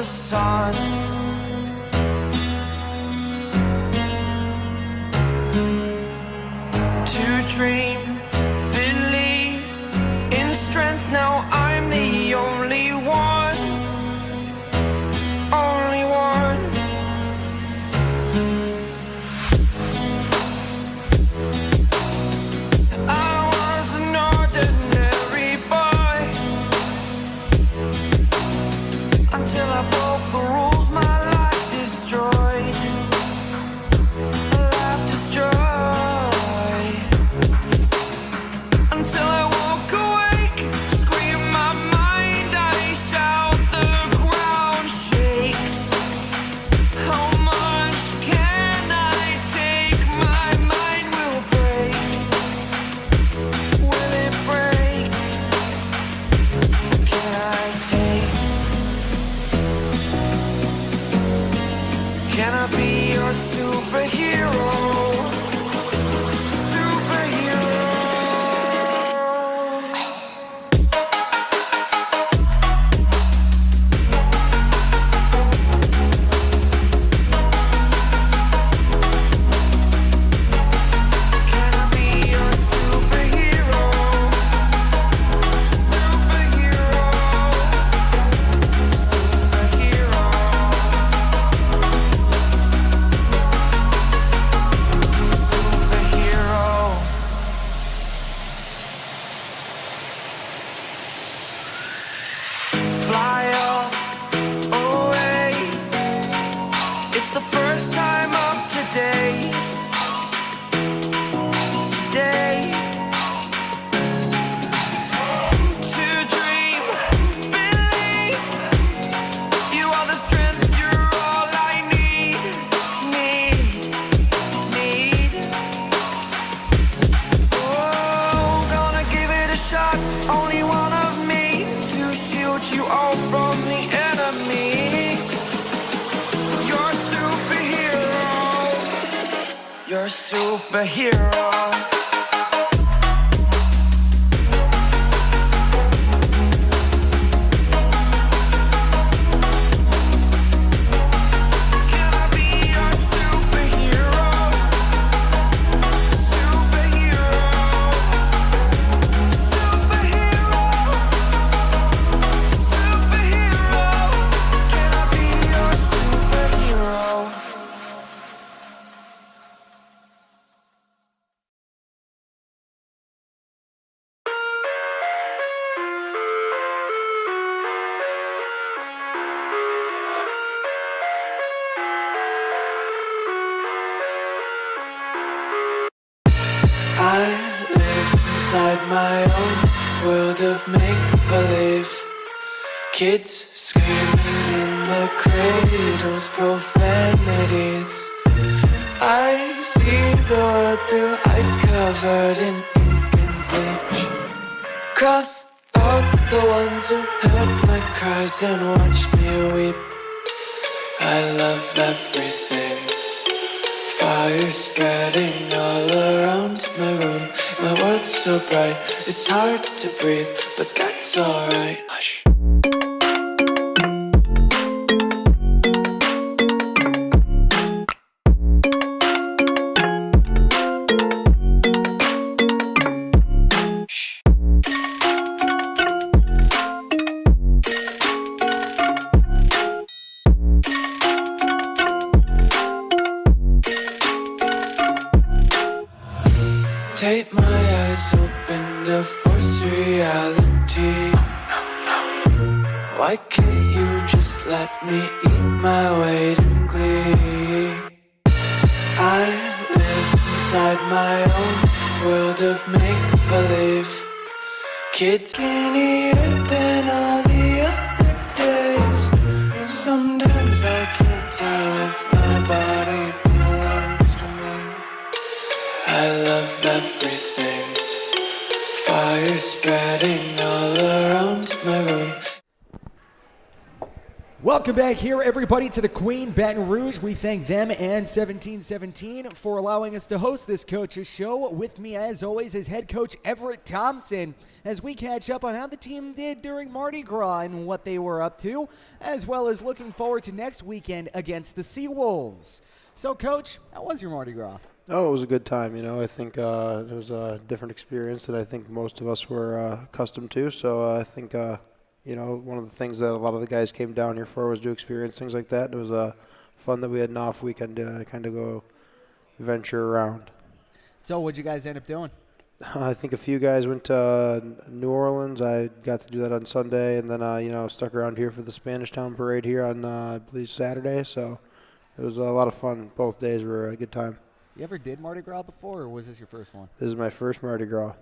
sun. To dream, believe in strength. Now I'm the only one, only one. I was an ordinary boy until I broke the rules. My life destroyed, life destroyed. Until I woke awake, scream my mind, I shout, the ground shakes. How much can I take? My mind will break. Will it break? Can I take? Can I be your superhero? Superhero. Can I be your superhero? Superhero. Superhero. Superhero. Fly away. It's the first time of today. Today. To dream, believe. You are the strength, you're all I need. Need. Oh, gonna give it a shot. Only one of me to shield you all from the enemy. You're a superhero. You're a superhero. Can I be your superhero? Superhero. Superhero. Superhero. Can I be your superhero? I live inside my own world of make-believe. Kids screaming in the cradles, profanities. I see the world through eyes covered in ink and bleach. Cross out the ones who heard my cries and watched me weep. I love everything. Fire spreading all around my room. My world's so bright, it's hard to breathe, but that's alright. Hush. Take my eyes open to force reality. Why can't you just let me eat my weight in glee? I live inside my own world of make-believe. Kids skinnier than all the other days. Sometimes I can't tell if my body belongs to me. I love everything. Fire spreading all around my room. Welcome back here, everybody, to the Queen Baton Rouge. We thank them and 1717 for allowing us to host this coach's show. With me, as always, is head coach Everett Thompson as we catch up on how the team did during Mardi Gras and what they were up to, as well as looking forward to next weekend against the Seawolves. So, Coach, how was your Mardi Gras? Oh, it was a good time. I think it was a different experience that I think most of us were accustomed to. So I think one of the things that a lot of the guys came down here for was to experience things like that. It was fun that we had an off weekend to kind of go venture around. So what'd you guys end up doing? I think a few guys went to New Orleans. I got to do that on Sunday, and then stuck around here for the Spanish Town Parade here on I believe Saturday. So it was a lot of fun. Both days were a good time. You ever did Mardi Gras before, or was this your first one? This is my first Mardi Gras.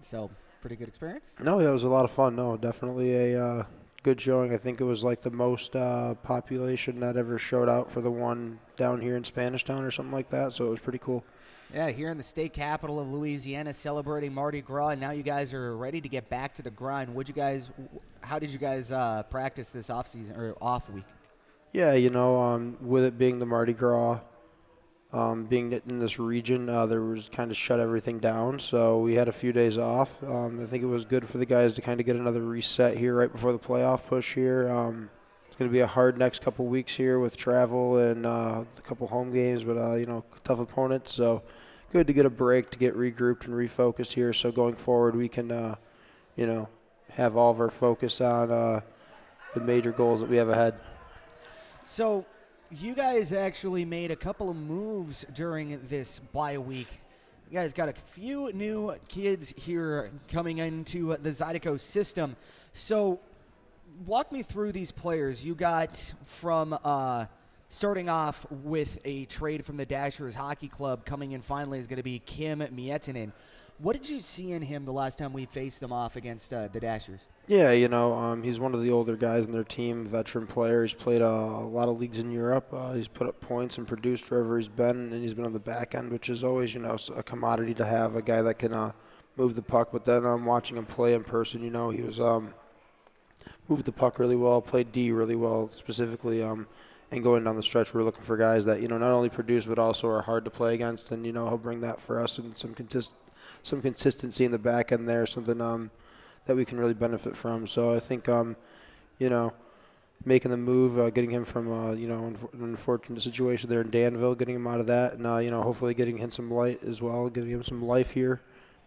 So pretty good experience? No, yeah, it was a lot of fun. No, definitely a good showing. I think it was like the most population that ever showed out for the one down here in Spanish Town or something like that, so it was pretty cool. Yeah, here in the state capital of Louisiana, celebrating Mardi Gras, and now you guys are ready to get back to the grind. How did you guys practice this off season or off week? Yeah, with it being the Mardi Gras, being in this region, there was kind of shut everything down, so we had a few days off. I think it was good for the guys to kind of get another reset here right before the playoff push here. It's going to be a hard next couple weeks here with travel and a couple home games, but tough opponents. So good to get a break, to get regrouped and refocused here. So going forward, we can have all of our focus on the major goals that we have ahead. So you guys actually made a couple of moves during this bye week. You guys got a few new kids here coming into the Zydeco system. So walk me through these players. You got from starting off with a trade from the Dashers Hockey Club. Coming in finally is going to be Kim Miettinen. What did you see in him the last time we faced them off against the Dashers? Yeah, he's one of the older guys in their team, veteran player. He's played a lot of leagues in Europe. He's put up points and produced wherever he's been, and he's been on the back end, which is always, a commodity to have, a guy that can move the puck. But then watching him play in person, he was moved the puck really well, played D really well specifically, and going down the stretch, we're looking for guys that, not only produce but also are hard to play against, and, he'll bring that for us and some consistency in the back end there, something that we can really benefit from. So I think, making the move, getting him from, an unfortunate situation there in Danville, getting him out of that, and, hopefully getting him some light as well, giving him some life here,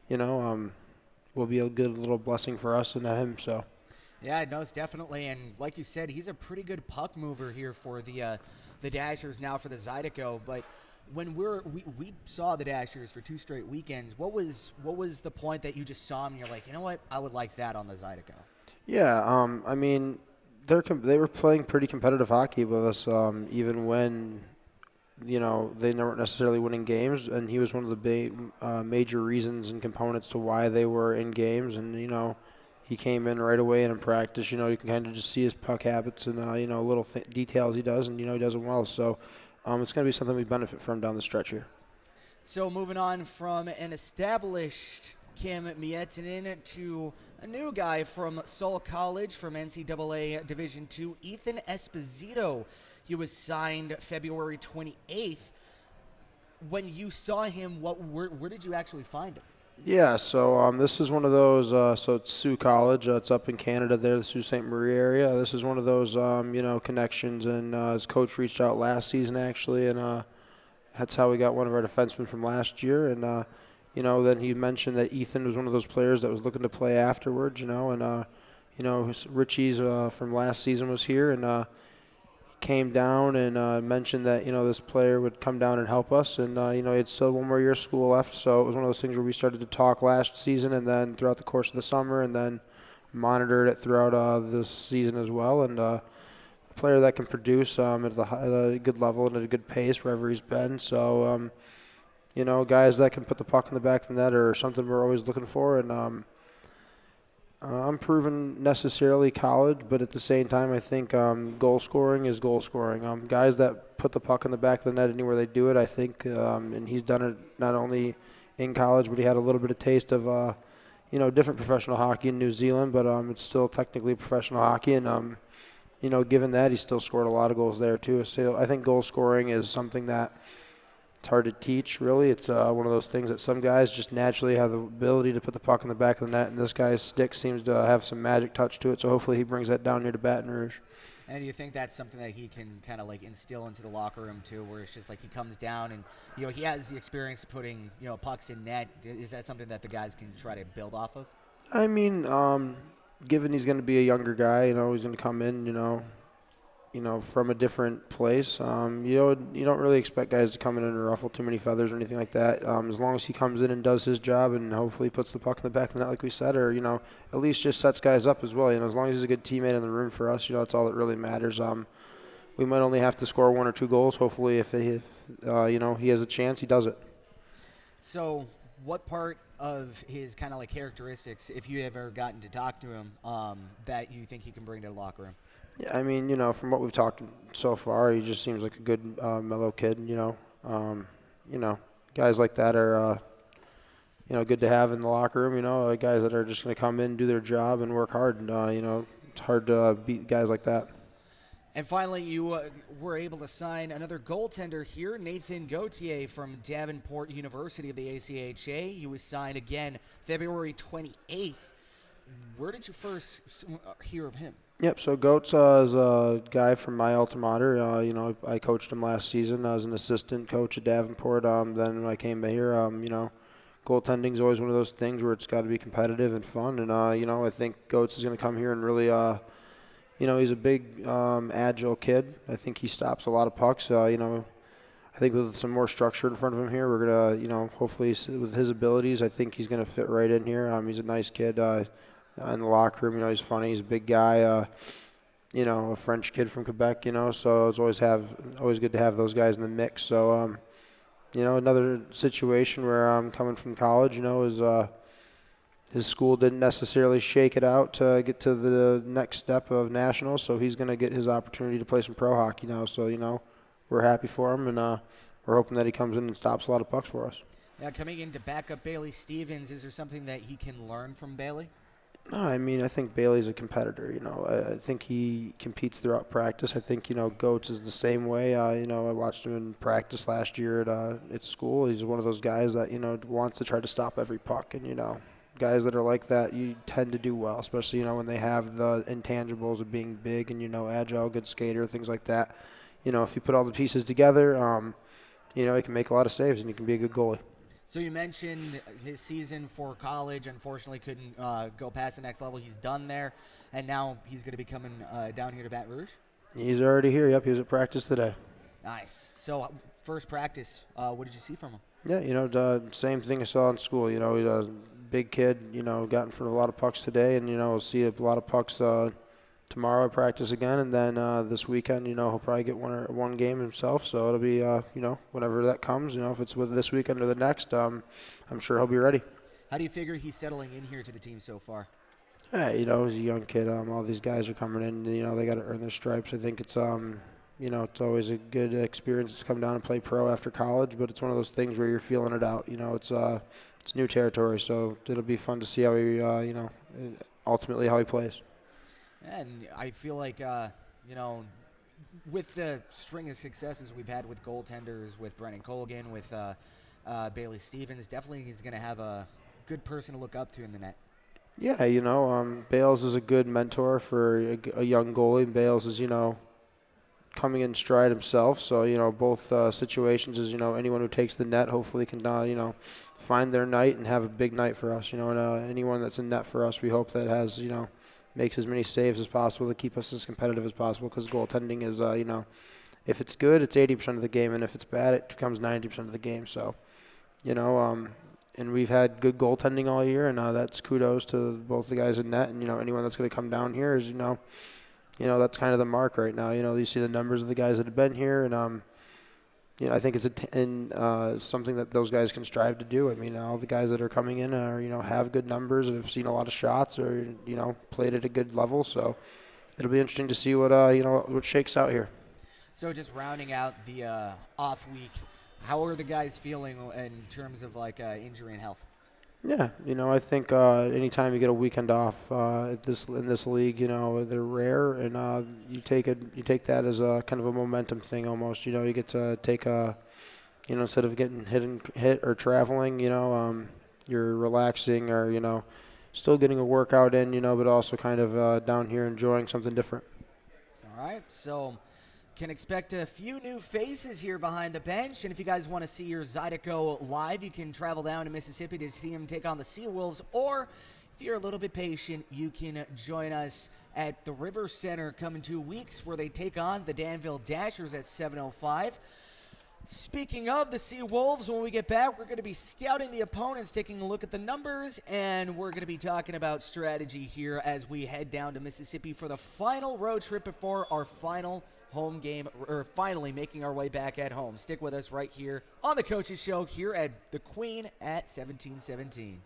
will be a good little blessing for us and him. So. Yeah, no, it's definitely, and like you said, he's a pretty good puck mover here for the Dashers, now for the Zydeco. But when we saw the Dashers for 2 straight weekends, what was the point that you just saw him and you're like, you know what, I would like that on the Zydeco? Yeah, they were playing pretty competitive hockey with us, even when they weren't necessarily winning games, and he was one of the major reasons and components to why they were in games. And he came in right away, and in practice, you can kind of just see his puck habits and, little details he does, and, he does them well. So it's going to be something we benefit from down the stretch here. So moving on from an established Kim Miettinen to a new guy from Seoul College from NCAA Division II, Ethan Esposito. He was signed February 28th. When you saw him, where did you actually find him? Yeah, so this is one of those, so it's Sioux College. It's up in Canada there, the Sault Ste. Marie area. This is one of those, connections, and his coach reached out last season, actually, and that's how we got one of our defensemen from last year. And, then he mentioned that Ethan was one of those players that was looking to play afterwards, and, Richie's from last season was here, and came down and mentioned that, this player would come down and help us. And, he had still one more year of school left, so it was one of those things where we started to talk last season and then throughout the course of the summer, and then monitored it throughout the season as well. And a player that can produce at a good level and at a good pace wherever he's been. So, guys that can put the puck in the back of the net are something we're always looking for. And unproven necessarily college, but at the same time, I think goal scoring is goal scoring. Guys that put the puck in the back of the net anywhere they do it, I think, and he's done it not only in college, but he had a little bit of taste of, different professional hockey in New Zealand, but it's still technically professional hockey. And given that, he still scored a lot of goals there too. So I think goal scoring is something that it's hard to teach, really. It's one of those things that some guys just naturally have the ability to put the puck in the back of the net, and this guy's stick seems to have some magic touch to it, so hopefully he brings that down here to Baton Rouge. And do you think that's something that he can kind of like instill into the locker room too, where it's just like he comes down and, he has the experience of putting, pucks in net. Is that something that the guys can try to build off of? I mean, given he's going to be a younger guy, he's going to come in, from a different place. You don't really expect guys to come in and ruffle too many feathers or anything like that. As long as he comes in and does his job and hopefully puts the puck in the back of the net, like we said, or at least just sets guys up as well. As long as he's a good teammate in the room for us, that's all that really matters. We might only have to score 1 or 2 goals. Hopefully, if he has a chance, he does it. So, what part of his kind of like characteristics, if you ever gotten to talk to him, that you think he can bring to the locker room? Yeah, I mean, from what we've talked so far, he just seems like a good, mellow kid. Guys like that are, good to have in the locker room. Guys that are just going to come in, do their job, and work hard. And it's hard to beat guys like that. And finally, you were able to sign another goaltender here, Nathan Gauthier from Davenport University of the ACHA. He was signed again February 28th. Where did you first hear of him? Yep, so Goats is a guy from my alma mater. I coached him last season. I was an assistant coach at Davenport. Then when I came here, goaltending is always one of those things where it's got to be competitive and fun. And, I think Goats is going to come here and really, he's a big, agile kid. I think he stops a lot of pucks. I think with some more structure in front of him here, we're going to, hopefully with his abilities, I think he's going to fit right in here. He's a nice kid. In the locker room, he's funny. He's a big guy. A French kid from Quebec. So it's always good to have those guys in the mix. So, another situation where I'm coming from college. Is his school didn't necessarily shake it out to get to the next step of nationals. So he's going to get his opportunity to play some pro hockey now. So we're happy for him, and we're hoping that he comes in and stops a lot of pucks for us. Now, coming in to back up Bailey Stevens, is there something that he can learn from Bailey? No, I mean, I think Bailey's a competitor. I think he competes throughout practice. I think, Goats is the same way. I watched him in practice last year at school. He's one of those guys that, wants to try to stop every puck. And, guys that are like that, you tend to do well, especially, when they have the intangibles of being big and, agile, good skater, things like that. If you put all the pieces together, he can make a lot of saves and he can be a good goalie. So you mentioned his season for college, unfortunately couldn't go past the next level. He's done there, and now he's going to be coming down here to Baton Rouge? He's already here. Yep, he was at practice today. Nice. So first practice, what did you see from him? Yeah, the same thing I saw in school. He's a big kid, got in front of a lot of pucks today, and, we'll see a lot of pucks tomorrow at practice again, and then this weekend, he'll probably get one game himself. So it'll be, whenever that comes, if it's with this weekend or the next, I'm sure he'll be ready. How do you figure he's settling in here to the team so far? Yeah, he's a young kid. All these guys are coming in. They got to earn their stripes. I think it's, it's always a good experience to come down and play pro after college, but it's one of those things where you're feeling it out. It's new territory, so it'll be fun to see how he, ultimately how he plays. And I feel like, with the string of successes we've had with goaltenders, with Brennan Colgan, with Bailey Stevens, definitely he's going to have a good person to look up to in the net. Yeah, Bales is a good mentor for a young goalie. Bales is, coming in stride himself. So, both situations is, anyone who takes the net hopefully can, find their night and have a big night for us. And anyone that's in net for us, we hope that has, makes as many saves as possible to keep us as competitive as possible, because goaltending is, if it's good, it's 80% of the game, and if it's bad, it becomes 90% of the game. So, and we've had good goaltending all year, and that's kudos to both the guys in net, and, anyone that's going to come down here is, that's kind of the mark right now. You see the numbers of the guys that have been here, and, I think it's something that those guys can strive to do. I mean, all the guys that are coming in are, have good numbers and have seen a lot of shots or, played at a good level. So it'll be interesting to see what, what shakes out here. So just rounding out the off week, how are the guys feeling in terms of injury and health? Yeah, I think anytime you get a weekend off in this league, they're rare, and you take that as a kind of a momentum thing almost. You get to take instead of getting hit or traveling, you're relaxing or still getting a workout in, but also kind of down here enjoying something different. All right, so can expect a few new faces here behind the bench. And if you guys want to see your Zydeco live, you can travel down to Mississippi to see him take on the Seawolves. Or if you're a little bit patient, you can join us at the River Center come in 2 weeks where they take on the Danville Dashers at 7:05. Speaking of the Seawolves, when we get back, we're going to be scouting the opponents, taking a look at the numbers, and we're going to be talking about strategy here as we head down to Mississippi for the final road trip before our final home game, or finally making our way back at home. Stick with us right here on the Coaches Show here at the Queen at 1717.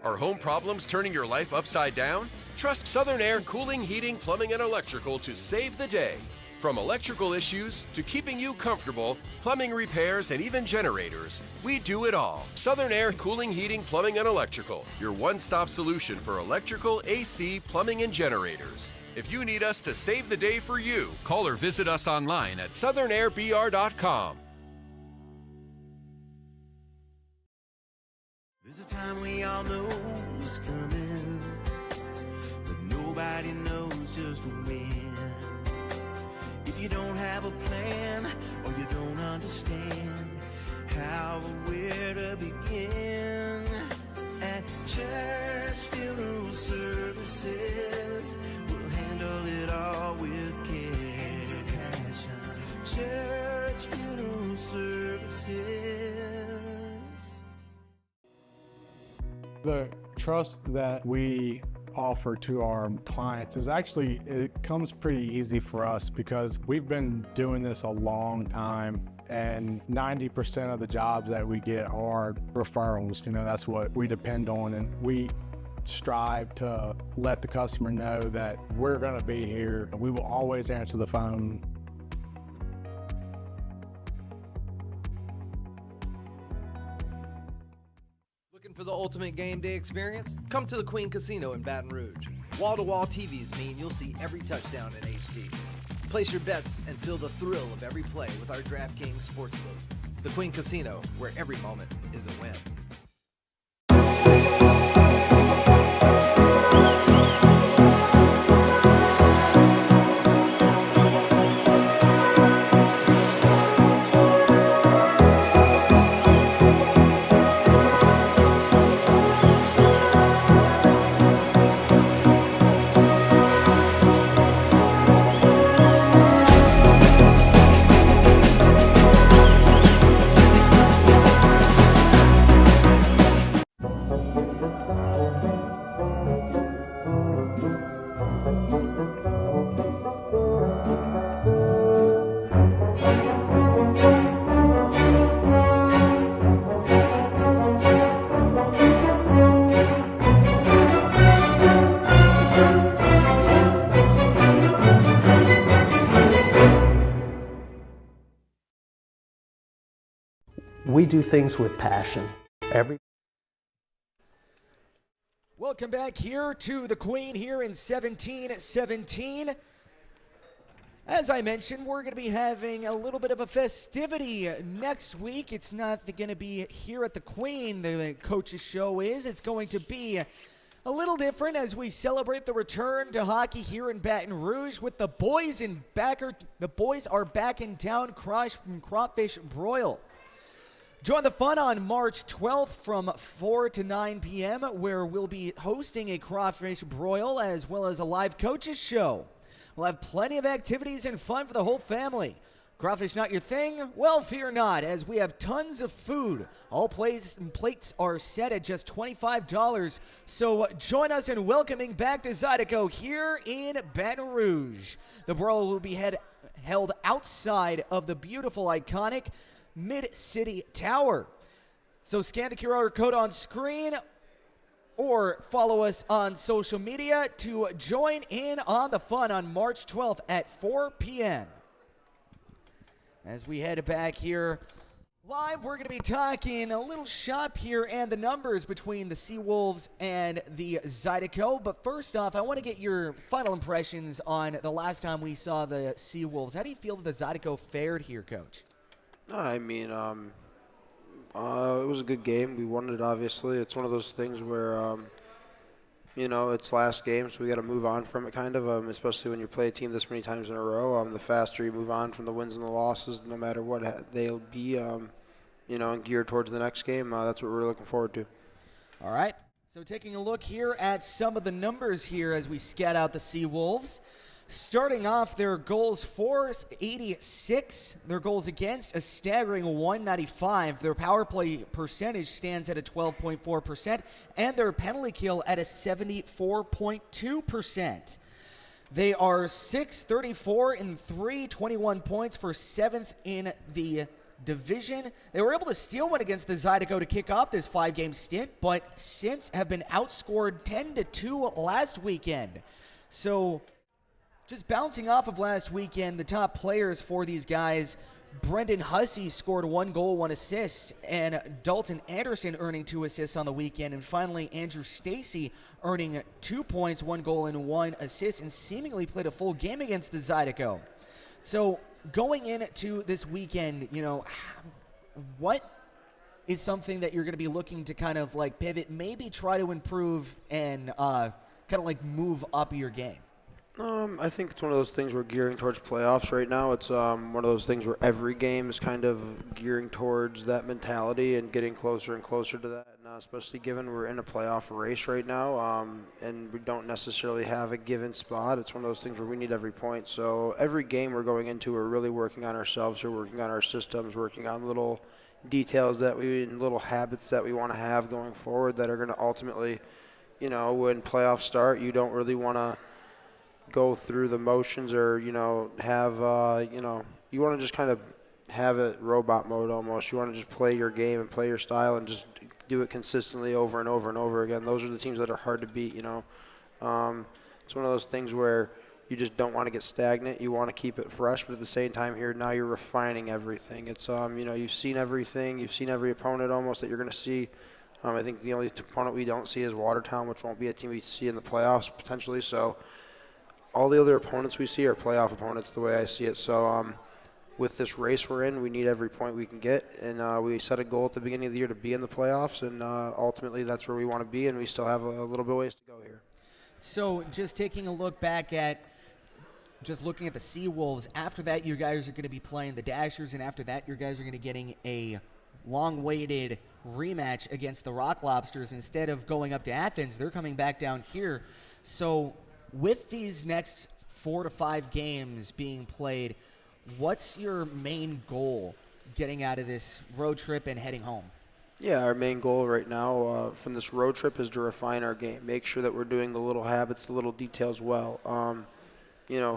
Are home problems turning your life upside down? Trust Southern Air Cooling, Heating, Plumbing, and Electrical to save the day. From electrical issues to keeping you comfortable, plumbing repairs, and even generators, we do it all. Southern Air Cooling, Heating, Plumbing, and Electrical, your one-stop solution for electrical, AC, plumbing, and generators. If you need us to save the day for you, call or visit us online at southernairbr.com. There's a time we all know is coming, but nobody knows just when. If you don't have a plan or you don't understand how or where to begin, at church funeral services, we'll handle it all with care and passion. Church funeral services. The trust that we offer to our clients is actually, it comes pretty easy for us because we've been doing this a long time, and 90% of the jobs that we get are referrals. That's what we depend on, and we strive to let the customer know that we're going to be here. We will always answer the phone. For the ultimate game day experience, come to the Queen Casino in Baton Rouge. Wall-to-wall TVs mean you'll see every touchdown in HD. Place your bets and feel the thrill of every play with our DraftKings Sportsbook. The Queen Casino, where every moment is a win. We do things with passion. Welcome back here to the Queen here in 1717. As I mentioned, we're going to be having a little bit of a festivity next week. It's not going to be here at the Queen, the Coaches Show is. It's going to be A little different as we celebrate the return to hockey here in Baton Rouge with the boys the boys are back in town, from Crawfish Broil. Join the fun on March 12th from 4 to 9 p.m. where we'll be hosting a Crawfish Broil as well as a live coaches show. We'll have plenty of activities and fun for the whole family. Crawfish not your thing? Well, fear not, as we have tons of food. All plates are set at just $25, so join us in welcoming back to Zydeco here in Baton Rouge. The brawl will be held outside of the beautiful, iconic Mid-City Tower. So scan the QR code on screen or follow us on social media to join in on the fun on March 12th at 4 p.m. As we head back here live, we're going to be talking a little shop here and the numbers between the Seawolves and the Zydeco. But first off, I want to get your final impressions on the last time we saw the Seawolves. How do you feel that the Zydeco fared here, Coach? I mean, it was a good game. We won it, obviously. It's one of those things where, it's last game, so we got to move on from it, kind of, especially when you play a team this many times in a row. The faster you move on from the wins and the losses, no matter what they'll be, and geared towards the next game. That's what we're looking forward to. All right. So taking a look here at some of the numbers here as we scout out the Seawolves. Starting off, their goals for 86, their goals against a staggering 195. Their power play percentage stands at a 12.4%, and their penalty kill at a 74.2%. They are 6-34 in 21 points for 7th in the division. They were able to steal one against the Zydeco to kick off this 5-game stint, but since have been outscored 10-2 last weekend. So just bouncing off of last weekend, the top players for these guys, Brendan Hussey scored 1 goal, 1 assist, and Dalton Anderson earning 2 assists on the weekend. And finally, Andrew Stacy earning 2 points, 1 goal, and 1 assist, and seemingly played a full game against the Zydeco. So going into this weekend, what is something that you're going to be looking to kind of like pivot, maybe try to improve and kind of like move up your game? I think it's one of those things we're gearing towards playoffs right now. It's one of those things where every game is kind of gearing towards that mentality and getting closer and closer to that, and especially given we're in a playoff race right now, and we don't necessarily have a given spot. It's one of those things where we need every point. So every game we're going into, we're really working on ourselves. We're working on our systems, working on little details little habits that we want to have going forward that are going to ultimately, when playoffs start, you don't really want to go through the motions or, have, you want to just kind of have it robot mode almost. You want to just play your game and play your style and just do it consistently over and over and over again. Those are the teams that are hard to beat, It's one of those things where you just don't want to get stagnant. You want to keep it fresh, but at the same time here, now you're refining everything. It's, you've seen everything. You've seen every opponent almost that you're going to see. I think the only opponent we don't see is Watertown, which won't be a team we see in the playoffs potentially. So all the other opponents we see are playoff opponents the way I see it. So with this race we're in, we need every point we can get. And we set a goal at the beginning of the year to be in the playoffs. And ultimately that's where we want to be. And we still have a little bit of ways to go here. So just taking a look back at just looking at the Seawolves, after that you guys are going to be playing the Dashers. And after that you guys are going to be getting a long-awaited rematch against the Rock Lobsters. Instead of going up to Athens, they're coming back down here. So with these next 4 to 5 games being played, what's your main goal getting out of this road trip and heading home? Yeah, our main goal right now from this road trip is to refine our game, make sure that we're doing the little habits, the little details well.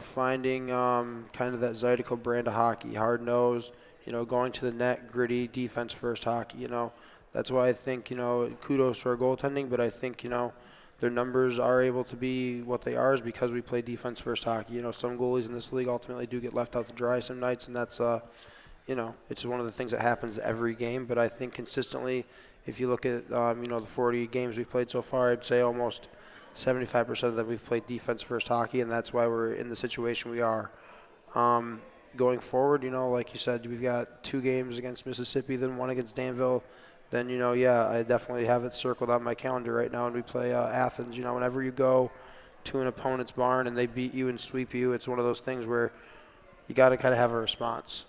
Finding kind of that Zydeco brand of hockey, hard nose, going to the net, gritty, defense-first hockey. That's why I think, kudos to our goaltending, but I think, their numbers are able to be what they are is because we play defense-first hockey. Some goalies in this league ultimately do get left out to dry some nights, and that's, it's one of the things that happens every game. But I think consistently, if you look at, the 40 games we've played so far, I'd say almost 75% of them we've played defense-first hockey, and that's why we're in the situation we are. Going forward, like you said, we've got 2 games against Mississippi, then 1 against Danville. then, yeah, I definitely have it circled on my calendar right now, and we play Athens. Whenever you go to an opponent's barn and they beat you and sweep you, it's one of those things where you got to kind of have a response.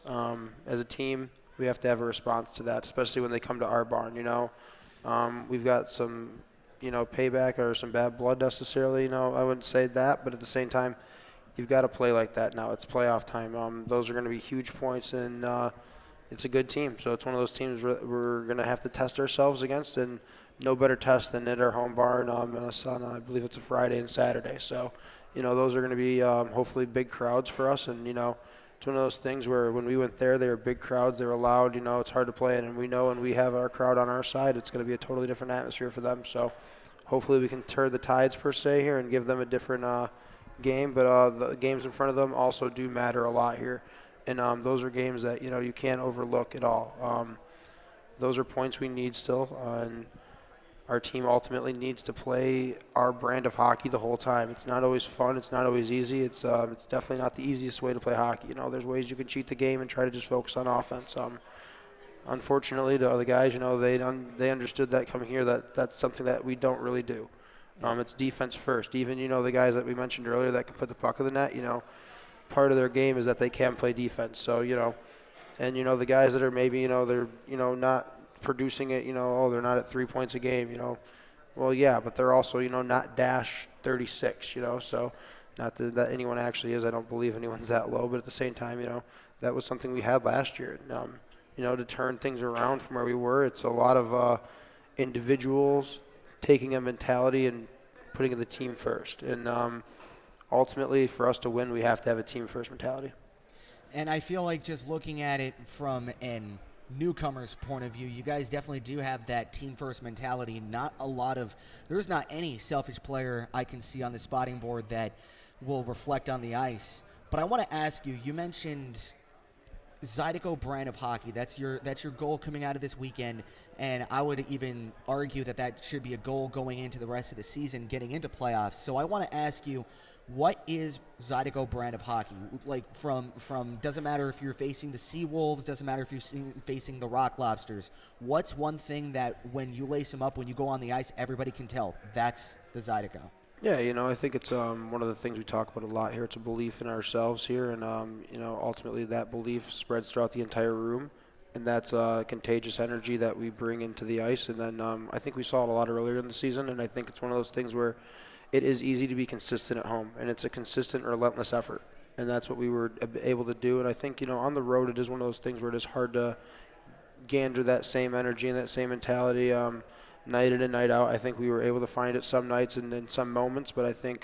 As a team, we have to have a response to that, especially when they come to our barn, We've got some, payback or some bad blood necessarily, I wouldn't say that, but at the same time, you've got to play like that now. It's playoff time. Those are going to be huge points, and it's a good team. So it's one of those teams we're going to have to test ourselves against, and no better test than at our home barn on I believe it's a Friday and Saturday. So, those are going to be hopefully big crowds for us, and, it's one of those things where when we went there, they were big crowds, they were loud, it's hard to play in, and we know when we have our crowd on our side, it's going to be a totally different atmosphere for them. So hopefully we can turn the tides per se here and give them a different game, but the games in front of them also do matter a lot here. And those are games that, you can't overlook at all. Those are points we need still, and our team ultimately needs to play our brand of hockey the whole time. It's not always fun. It's not always easy. It's definitely not the easiest way to play hockey. There's ways you can cheat the game and try to just focus on offense. Unfortunately, the other guys, they understood that coming here, that's something that we don't really do. It's defense first. Even, the guys that we mentioned earlier that can put the puck in the net, part of their game is that they can play defense. So, and, the guys that are maybe, they're, not producing it, they're not at 3 points a game, well, yeah, but they're also, not dash 36, so not that anyone actually is. I don't believe anyone's that low, but at the same time, that was something we had last year. And, to turn things around from where we were, it's a lot of individuals taking a mentality and putting the team first. And ultimately, for us to win, we have to have a team-first mentality. And I feel like just looking at it from an newcomer's point of view, you guys definitely do have that team-first mentality. There's not any selfish player I can see on the spotting board that will reflect on the ice. But I want to ask you, you mentioned Zydeco brand of hockey. That's your goal coming out of this weekend, and I would even argue that should be a goal going into the rest of the season, getting into playoffs. So I want to ask you, what is Zydeco brand of hockey? Like from doesn't matter if you're facing the Seawolves, doesn't matter if you're facing the Rock Lobsters. What's one thing that when you lace them up, when you go on the ice, everybody can tell that's the Zydeco? Yeah, I think it's one of the things we talk about a lot here. It's a belief in ourselves here, and ultimately that belief spreads throughout the entire room, and that's contagious energy that we bring into the ice. And then I think we saw it a lot earlier in the season, and I think it's one of those things where it is easy to be consistent at home, and it's a consistent, relentless effort, and that's what we were able to do. And I think on the road, it is one of those things where it is hard to gander that same energy and that same mentality. Night in and night out, I think we were able to find it some nights and in some moments, but I think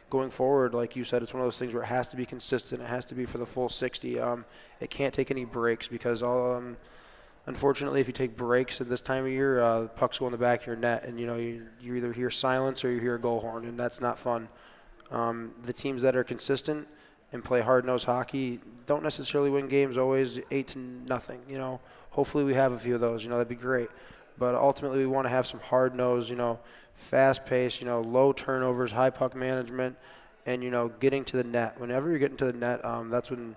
going forward, like you said, it's one of those things where it has to be consistent. It has to be for the full 60. It can't take any breaks because, unfortunately, if you take breaks at this time of year, the pucks go in the back of your net, and you either hear silence or you hear a goal horn, and that's not fun. The teams that are consistent and play hard-nosed hockey don't necessarily win games always 8-0. Hopefully we have a few of those. That'd be great. But ultimately, we want to have some hard-nosed, fast-paced, low turnovers, high puck management, and, getting to the net. Whenever you're getting to the net, that's when,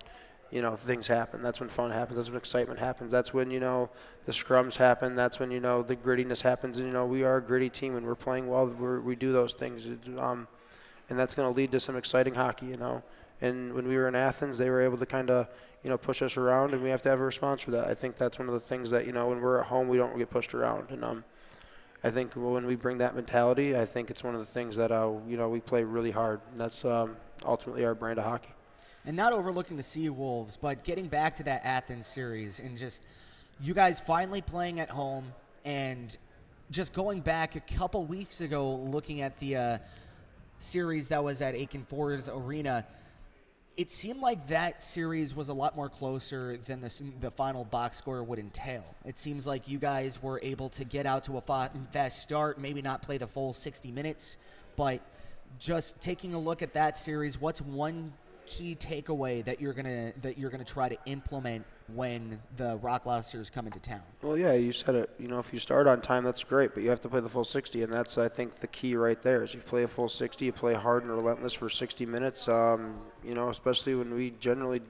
things happen. That's when fun happens. That's when excitement happens. That's when, the scrums happen. That's when, the grittiness happens. And, we are a gritty team, and we're playing well. We do those things. And that's going to lead to some exciting hockey, And when we were in Athens, they were able to kind of, push us around, and we have to have a response for that. I think that's one of the things that, when we're at home, we don't get pushed around. And I think when we bring that mentality, I think it's one of the things that, we play really hard. And that's ultimately our brand of hockey. And not overlooking the Seawolves, but getting back to that Athens series and just you guys finally playing at home and just going back a couple weeks ago looking at the series that was at Aiken Ford's Arena, it seemed like that series was a lot more closer than the final box score would entail. It seems like you guys were able to get out to a fast start, maybe not play the full 60 minutes, but just taking a look at that series, what's one key takeaway that you're gonna try to implement when the Rock Lobsters come into town? Well, yeah, you said it. If you start on time, that's great, but you have to play the full 60, and that's, I think, the key right there. Is you play a full 60, you play hard and relentless for 60 minutes. Especially when we generally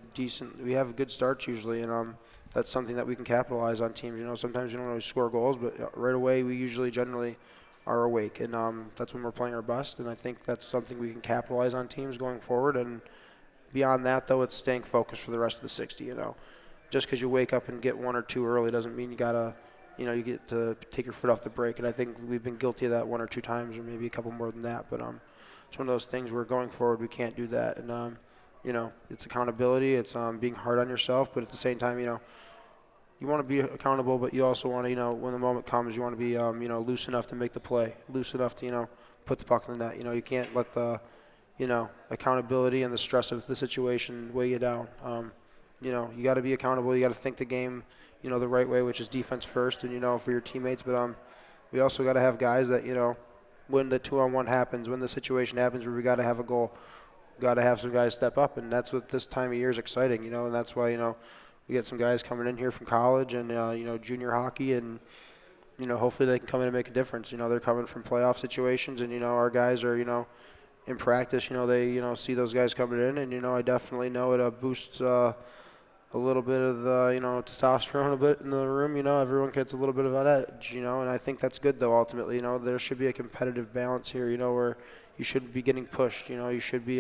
we have good starts usually, and that's something that we can capitalize on teams. Sometimes you don't always score goals, but right away we usually generally are awake, and that's when we're playing our best. And I think that's something we can capitalize on teams going forward. And beyond that, though, it's staying focused for the rest of the 60. Just because you wake up and get one or two early doesn't mean you gotta, you get to take your foot off the brake. And I think we've been guilty of that one or two times, or maybe a couple more than that. But it's one of those things where going forward we can't do that. And it's accountability. It's being hard on yourself, but at the same time, you want to be accountable, but you also want to, when the moment comes, you want to be, loose enough to make the play, loose enough to, put the puck in the net. You can't let the, accountability and the stress of the situation weigh you down. You got to be accountable. You got to think the game, the right way, which is defense first, and for your teammates. But we also got to have guys that, when the 2-on-1 happens, when the situation happens where we got to have a goal, we got to have some guys step up, and that's what this time of year is exciting. And that's why we get some guys coming in here from college and junior hockey, and hopefully they can come in and make a difference. They're coming from playoff situations, and our guys are in practice. They see those guys coming in, and I definitely know it boosts a little bit of the testosterone a bit in the room. Everyone gets a little bit of an edge. And I think that's good, though. Ultimately, there should be a competitive balance here. Where you shouldn't be getting pushed. You should be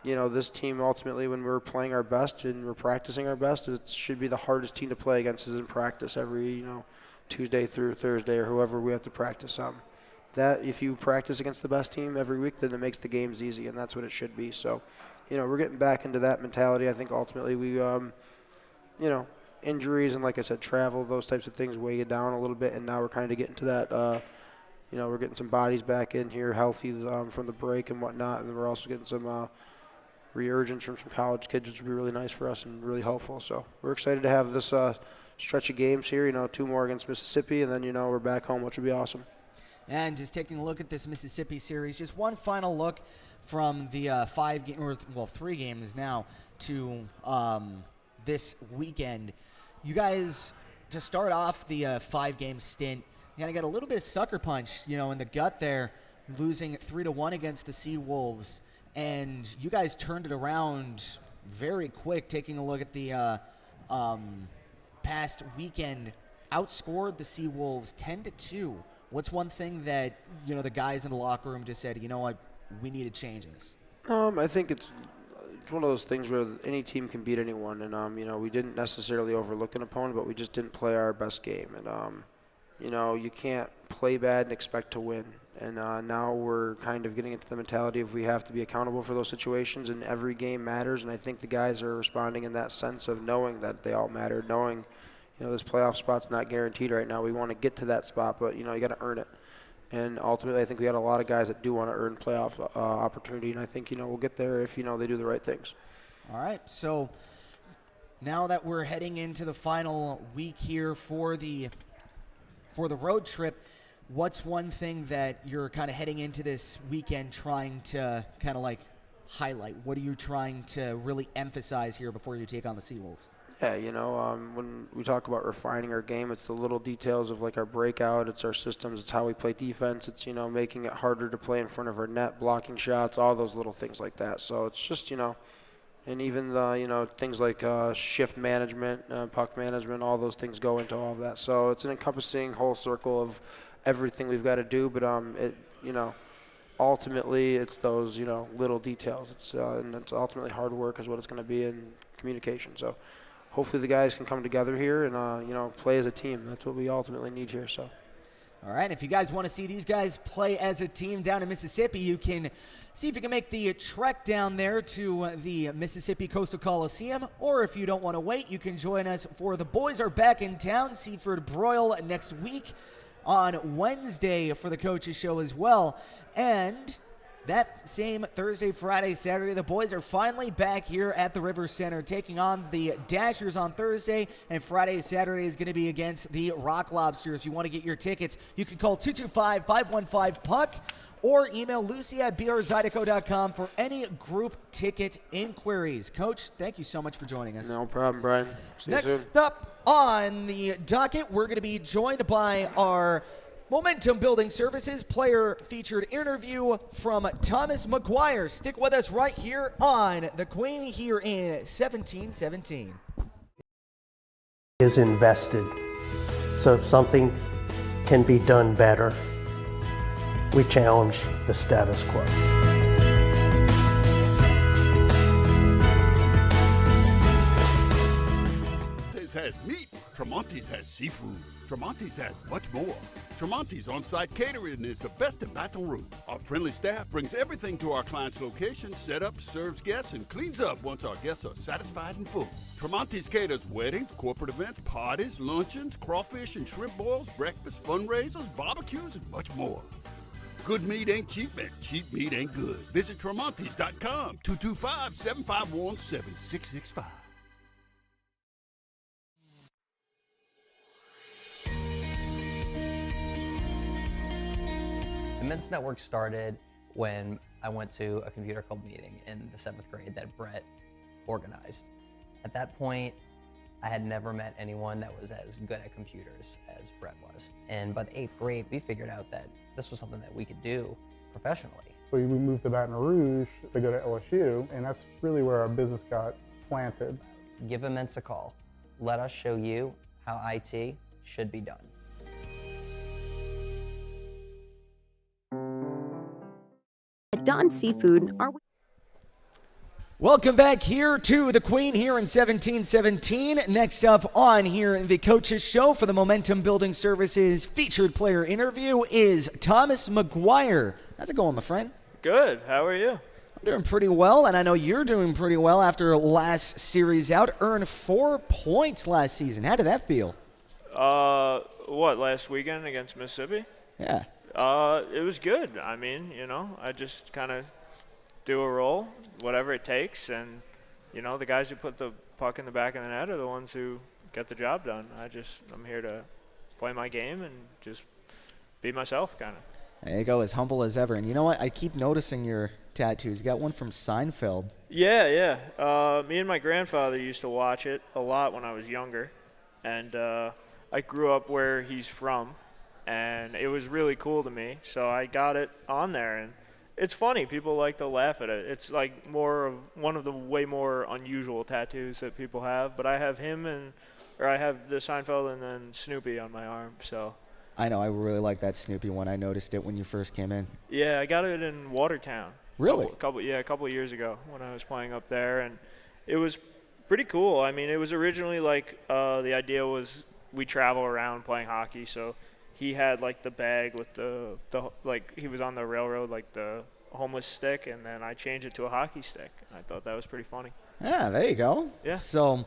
this team ultimately, when we're playing our best and we're practicing our best, it should be the hardest team to play against is in practice every, Tuesday through Thursday or whoever we have to practice on. That if you practice against the best team every week, then it makes the games easy, and that's what it should be. So, we're getting back into that mentality. I think ultimately we, injuries and, like I said, travel, those types of things weigh you down a little bit, and now we're kind of getting to that, we're getting some bodies back in here healthy from the break and whatnot, and then we're also getting some reurgence from some college kids, which would be really nice for us and really helpful. So we're excited to have this stretch of games here, 2 more against Mississippi, and then, we're back home, which would be awesome. And just taking a look at this Mississippi series, just one final look from the 3 games now to this weekend. You guys, to start off the 5-game stint, you kind of got a little bit of sucker punch, in the gut there, losing 3-1 against the Sea Wolves. And you guys turned it around very quick, taking a look at the past weekend, outscored the Sea Wolves 10-2. What's one thing that, the guys in the locker room just said, what, we need to change this? I think it's one of those things where any team can beat anyone. And, we didn't necessarily overlook an opponent, but we just didn't play our best game. And, you can't play bad and expect to win. And now we're kind of getting into the mentality of we have to be accountable for those situations, and every game matters. And I think the guys are responding in that sense of knowing that they all matter, knowing, this playoff spot's not guaranteed right now. We want to get to that spot, but, you got to earn it. And ultimately, I think we got a lot of guys that do want to earn playoff opportunity, and I think, we'll get there if, they do the right things. All right, so now that we're heading into the final week here for the road trip, what's one thing that you're kind of heading into this weekend trying to kind of highlight? What are you trying to really emphasize here before you take on the Seawolves? Yeah, when we talk about refining our game, it's the little details of our breakout, it's our systems, it's how we play defense, it's, making it harder to play in front of our net, blocking shots, all those little things like that. So it's just, and even the, things like shift management, puck management, all those things go into all of that. So it's an encompassing whole circle of everything we've got to do, but ultimately it's those little details. It's and it's ultimately hard work is what it's going to be in communication. So hopefully the guys can come together here and play as a team. That's what we ultimately need here. So. All right, if you guys want to see these guys play as a team down in Mississippi, you can see if you can make the trek down there to the Mississippi Coastal Coliseum, or if you don't want to wait, you can join us for The Boys Are Back in Town, Seaford Broil next week on Wednesday for the Coaches Show as well. And that same Thursday, Friday, Saturday, the boys are finally back here at the River Center, taking on the Dashers on Thursday, and Friday, Saturday is going to be against the Rock Lobsters. If you want to get your tickets, you can call 225-515-PUCK or email lucy@brzydeco.com for any group ticket inquiries. Coach, thank you so much for joining us. No problem, Brian. See you soon. Next up on the docket, we're going to be joined by our Momentum Building Services player featured interview from Thomas McGuire. Stick with us right here on The Queen here in 1717. is invested. So if something can be done better, we challenge the status quo. Tremonti's has meat. Tremonti's has seafood. Tremonti's has much more. Tremonti's on-site catering is the best in Baton Rouge. Our friendly staff brings everything to our clients' location, set up, serves guests, and cleans up once our guests are satisfied and full. Tremonti's caters weddings, corporate events, parties, luncheons, crawfish and shrimp boils, breakfast, fundraisers, barbecues, and much more. Good meat ain't cheap, and cheap meat ain't good. Visit Tremonti's.com, 225-751-7665. The Men's Network started when I went to a computer club meeting in the 7th grade that Brett organized. At that point, I had never met anyone that was as good at computers as Brett was. And by the 8th grade, we figured out that this was something that we could do professionally. So we moved to Baton Rouge to go to LSU, and that's really where our business got planted. Give Immense a call. Let us show you how IT should be done. At Don Seafood, Welcome back here to the Queen here in 1717. Next up on here in the Coaches Show for the Momentum Building Services featured player interview is Thomas McGuire. How's it going, my friend? Good. How are you? I'm doing pretty well, and I know you're doing pretty well after last series out. Earned 4 points last season. How did that feel? Last weekend against Mississippi? Yeah. It was good. I mean, I just kind of do a roll, whatever it takes, and, the guys who put the puck in the back of the net are the ones who get the job done. I'm here to play my game and just be myself, kind of. There you go, as humble as ever. And you know what? I keep noticing your tattoos. You got one from Seinfeld. Yeah. Me and my grandfather used to watch it a lot when I was younger, and I grew up where he's from, and it was really cool to me, so I got it on there. And it's funny, people like to laugh at it. It's like one of the way more unusual tattoos that people have, but I have I have the Seinfeld and then Snoopy on my arm, so. I know, I really like that Snoopy one. I noticed it when you first came in. Yeah, I got it in Watertown. Really? A couple of years ago when I was playing up there, and it was pretty cool. I mean, it was originally the idea was we travel around playing hockey, so he had the bag with the he was on the railroad, the homeless stick, and then I changed it to a hockey stick. I thought that was pretty funny. Yeah, there you go. Yeah. So,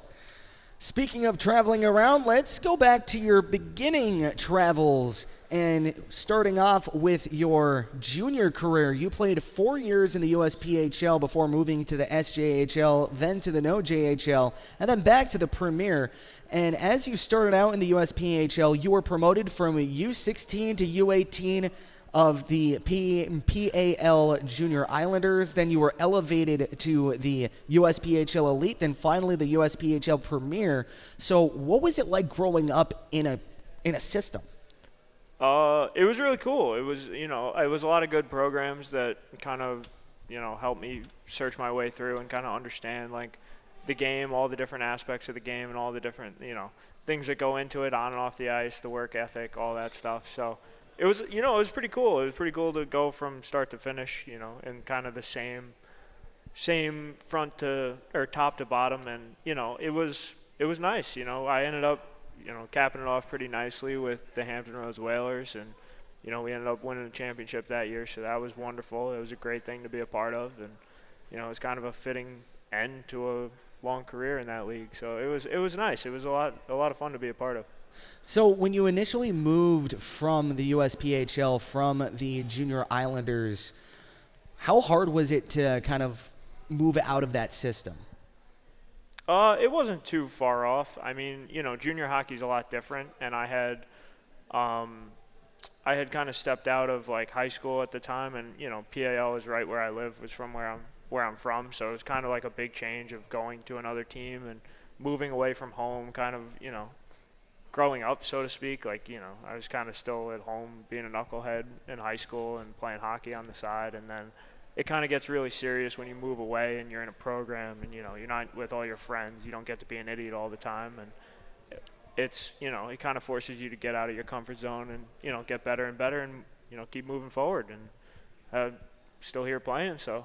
speaking of traveling around, let's go back to your beginning travels and starting off with your junior career. You played 4 years in the USPHL before moving to the SJHL, then to the NoJHL, and then back to the Premier. And as you started out in the USPHL, you were promoted from U16 to U18 of the PAL Junior Islanders. Then you were elevated to the USPHL Elite, then finally the USPHL Premier. So what was it like growing up in a system? It was really cool. It was, it was a lot of good programs that kind of, helped me search my way through and kind of understand, the game, all the different aspects of the game and all the different, things that go into it on and off the ice, the work ethic, all that stuff. So it was, it was pretty cool. It was pretty cool to go from start to finish, in kind of the same front to, or top to bottom. And, it was nice. I ended up, capping it off pretty nicely with the Hampton Roads Whalers, and, we ended up winning the championship that year. So that was wonderful. It was a great thing to be a part of. And, it was kind of a fitting end to a long career in that league. So it was nice. It was a lot of fun to be a part of. So when you initially moved from the USPHL, from the Junior Islanders, how hard was it to kind of move out of that system? It wasn't too far off. I mean, junior hockey's a lot different, and I had kind of stepped out of high school at the time, and PAL is right where I live, was from where I'm from, so it was kind of like a big change of going to another team and moving away from home, kind of, growing up, so to speak. I was kind of still at home being a knucklehead in high school and playing hockey on the side, and then it kind of gets really serious when you move away and you're in a program and, you're not with all your friends. You don't get to be an idiot all the time, and it's, you know, it kind of forces you to get out of your comfort zone and, you know, get better and better and, you know, keep moving forward. And still here playing, so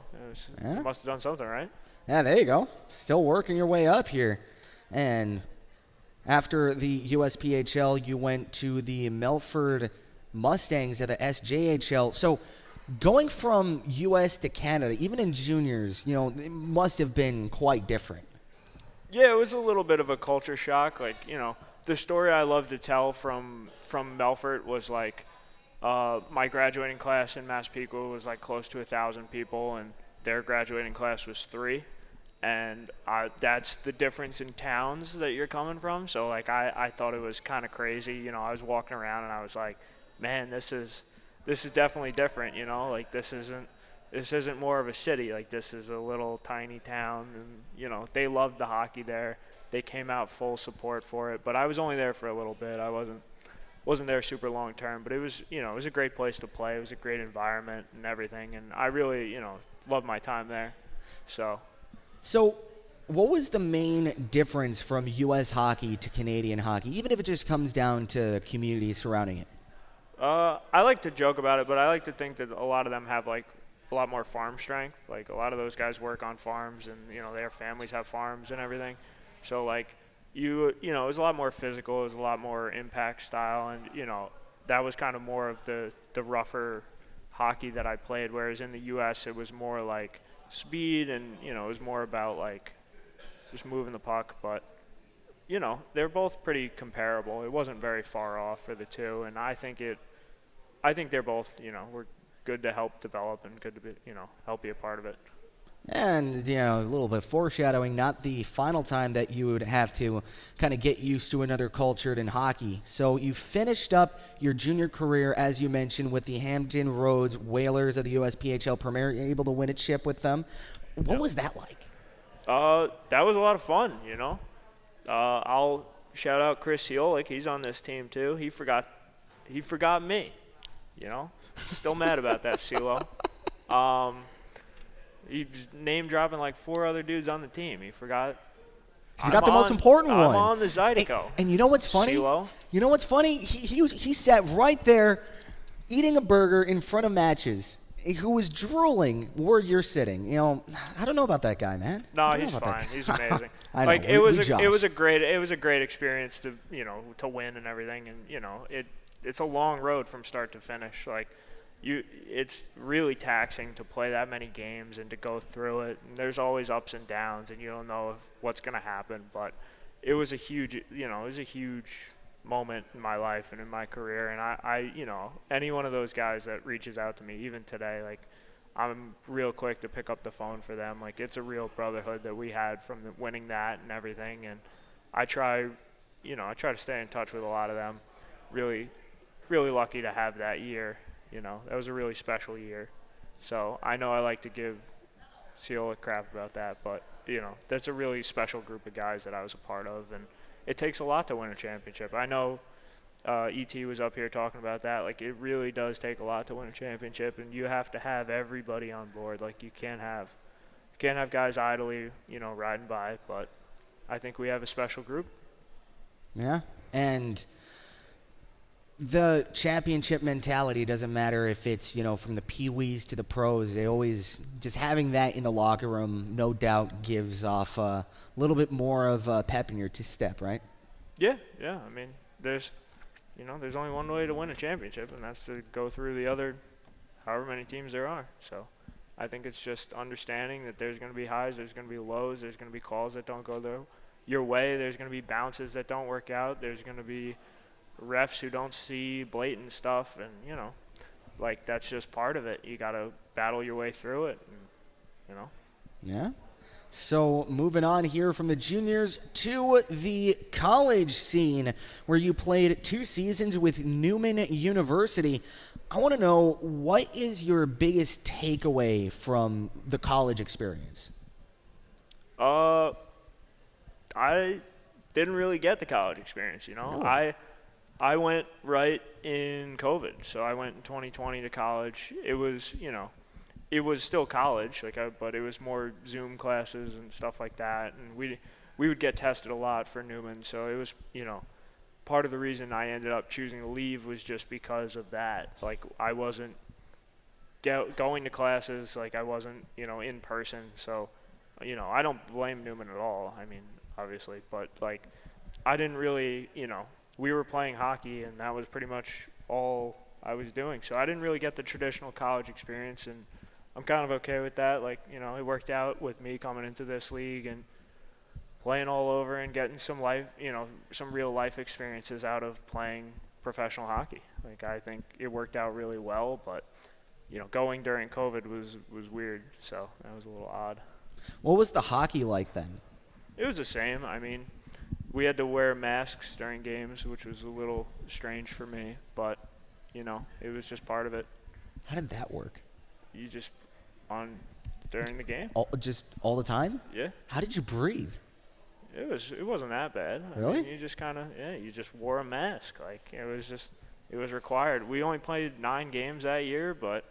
you must have done something, right? Yeah, there you go. Still working your way up here. And after the USPHL, you went to the Melford Mustangs at the SJHL. So going from US to Canada, even in juniors, you know, it must have been quite different. Yeah, it was a little bit of a culture shock. Like, you know, the story I love to tell from Melfort was like my graduating class in Massapequa was like close to 1,000 people, and their graduating class was 3. And that's the difference in towns that you're coming from. So, like, I thought it was kind of crazy. You know, I was walking around and I was like, man, this is definitely different, you know? Like, this isn't more of a city. Like, this is a little tiny town, and, you know, they loved the hockey there. They came out full support for it. But I was only there for a little bit. I wasn't there super long term, but it was, you know, it was a great place to play. It was a great environment and everything, and I really, you know, loved my time there. So what was the main difference from U.S. hockey to Canadian hockey, even if it just comes down to communities surrounding it? I like to joke about it, but I like to think that a lot of them have, like, a lot more farm strength. Like, a lot of those guys work on farms, and, you know, their families have farms and everything. So, like, you know, it was a lot more physical. It was a lot more impact style, and, you know, that was kind of more of the rougher hockey that I played, whereas in the U.S. it was more like speed, and, you know, it was more about, like, just moving the puck. But, you know, they're both pretty comparable. It wasn't very far off for the two, and I think they're both, you know, were good to help develop and good to be, you know, help be a part of it. And, you know, a little bit foreshadowing, not the final time that you would have to kind of get used to another culture in hockey. So you finished up your junior career, as you mentioned, with the Hampton Roads Whalers of the USPHL Premier, able to win a chip with them. What was that like? That was a lot of fun, you know. I'll shout out Chris Ciolik. He's on this team too. He forgot me, you know. Still mad about that, CeeLo. He's name dropping like 4 other dudes on the team. He forgot the most important one. I'm on the Zydeco. And you know what's funny? CeeLo. You know what's funny? He sat right there eating a burger in front of Matches, who was drooling where you're sitting. You know, I don't know about that guy, man. No, he's fine. He's amazing. I know. Like, it was a great experience to, you know, to win and everything, and, you know, it's a long road from start to finish. Like, it's really taxing to play that many games and to go through it. And there's always ups and downs, and you don't know what's going to happen. But it was a huge moment in my life and in my career. And I, you know, any one of those guys that reaches out to me, even today, like, I'm real quick to pick up the phone for them. Like, it's a real brotherhood that we had from winning that and everything. And I try to stay in touch with a lot of them. Really, really lucky to have that year. You know, that was a really special year. So I know I like to give Ciolik crap about that, but, you know, that's a really special group of guys that I was a part of, and it takes a lot to win a championship. I know E.T. was up here talking about that. Like, it really does take a lot to win a championship, and you have to have everybody on board. Like, you can't have guys idly, you know, riding by, but I think we have a special group. Yeah, and the championship mentality doesn't matter if it's, you know, from the Pee-wees to the pros. They always, just having that in the locker room, no doubt gives off a little bit more of a pep in your step, right? Yeah. I mean, there's only one way to win a championship, and that's to go through the other however many teams there are. So I think it's just understanding that there's going to be highs, there's going to be lows, there's going to be calls that don't go your way, there's going to be bounces that don't work out, there's going to be refs who don't see blatant stuff, and, you know, like, that's just part of it. You got to battle your way through it, and, you know. Yeah. So moving on here from the juniors to the college scene, where you played 2 seasons with Newman University. I want to know, what is your biggest takeaway from the college experience? I didn't really get the college experience, you know. No. I went right in COVID, so I went in 2020 to college. It was, you know, it was still college, but it was more Zoom classes and stuff like that, and we would get tested a lot for Newman, so it was, you know, part of the reason I ended up choosing to leave was just because of that. Like, I wasn't going to classes, like I wasn't, in person. So, I don't blame Newman at all. I mean, obviously, but like, I didn't really, we were playing hockey and that was pretty much all I was doing. So I didn't really get the traditional college experience, and I'm kind of okay with that. Like, it worked out with me coming into this league and playing all over and getting some life, some real life experiences out of playing professional hockey. Like, I think it worked out really well, but going during COVID was weird, so that was a little odd. What was the hockey like then? It was the same. I mean, we had to wear masks during games, which was a little strange for me, but, it was just part of it. How did that work? You just during the game. Just all the time? Yeah. How did you breathe? It wasn't that bad. Really? I mean, you just you just wore a mask. Like, it was required. We only played 9 games that year, but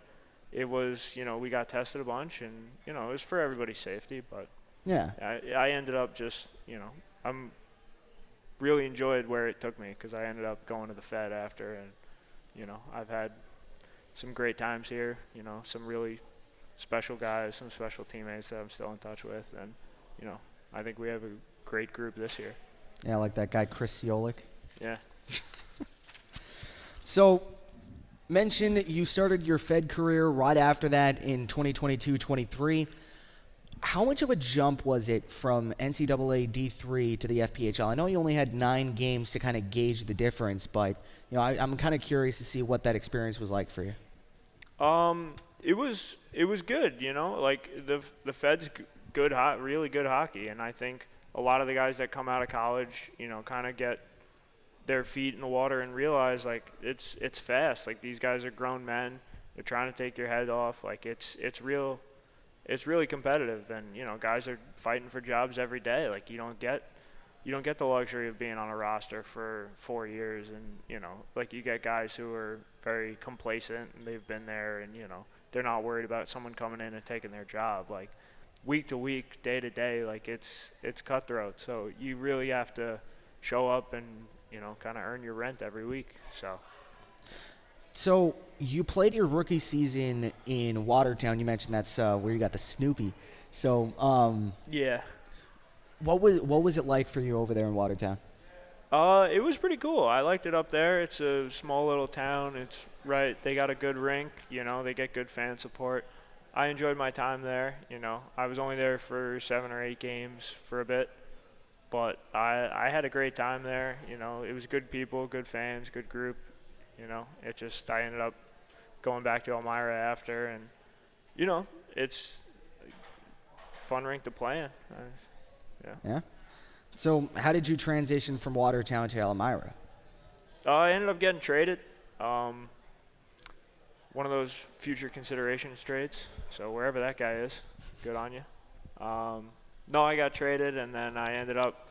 it was, we got tested a bunch, and, it was for everybody's safety. But yeah, I ended up just, I'm really enjoyed where it took me, because I ended up going to the Fed after, and, I've had some great times here, some really special guys, some special teammates that I'm still in touch with, and, I think we have a great group this year. Yeah, like that guy Chris Ciolik. Yeah. So, mentioned you started your Fed career right after that in 2022-23. How much of a jump was it from NCAA D3 to the FPHL? I know you only had 9 games to kind of gauge the difference, but I'm kind of curious to see what that experience was like for you. It was good, like the Fed's good, really good hockey, and I think a lot of the guys that come out of college, kind of get their feet in the water and realize, like, it's fast. Like, these guys are grown men. They're trying to take your head off. Like, it's really competitive, and guys are fighting for jobs every day. Like, you don't get the luxury of being on a roster for 4 years, and like, you get guys who are very complacent and they've been there, and they're not worried about someone coming in and taking their job. Like, week to week, day to day, like, it's cutthroat. So you really have to show up and kind of earn your rent every week. So you played your rookie season in Watertown. You mentioned that's where you got the Snoopy. So yeah. What was it like for you over there in Watertown? It was pretty cool. I liked it up there. It's a small little town. It's right. They got a good rink. They get good fan support. I enjoyed my time there. I was only there for 7 or 8 games for a bit, but I had a great time there. It was good people, good fans, good group. I ended up going back to Elmira after, and it's a fun rink to play in. Yeah. So how did you transition from Watertown to Elmira? I ended up getting traded. One of those future considerations trades. So wherever that guy is, good on you. No, I got traded, and then I ended up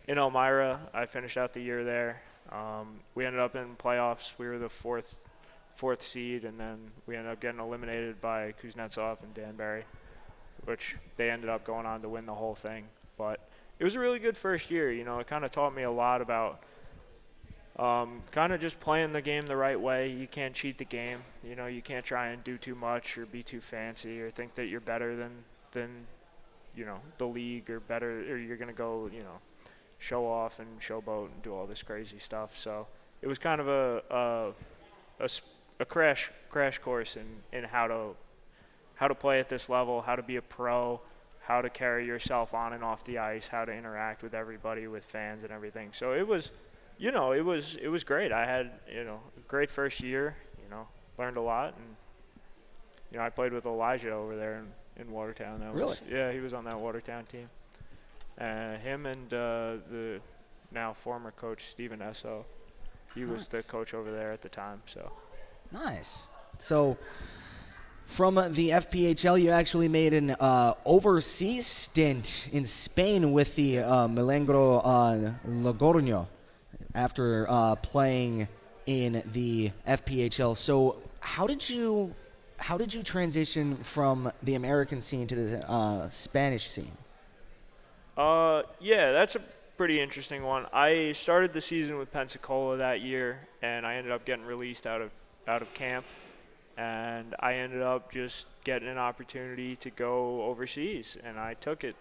in Elmira. I finished out the year there. We ended up in playoffs. We were the fourth seed, and then we ended up getting eliminated by Kuznetsov and Danbury, which they ended up going on to win the whole thing. But it was a really good first year. It kind of taught me a lot about kind of just playing the game the right way. You can't cheat the game. You can't try and do too much or be too fancy or think that you're better than the league or better, or you're going to go, show off and showboat and do all this crazy stuff. So it was kind of a crash course in how to play at this level, how to be a pro, how to carry yourself on and off the ice, how to interact with everybody, with fans and everything. So it was, it was great. I had, a great first year, learned a lot, and, I played with Elijah over there in Watertown. Really? Yeah, he was on that Watertown team. Him and the now former coach, Steven Esso, he was the coach over there at the time. So nice. So from the FPHL, you actually made an overseas stint in Spain with the Milagro Logroño after playing in the FPHL. So how did you transition from the American scene to the Spanish scene? Yeah, pretty interesting one. I started the season with Pensacola that year, and I ended up getting released out of camp, and I ended up just getting an opportunity to go overseas, and I took it.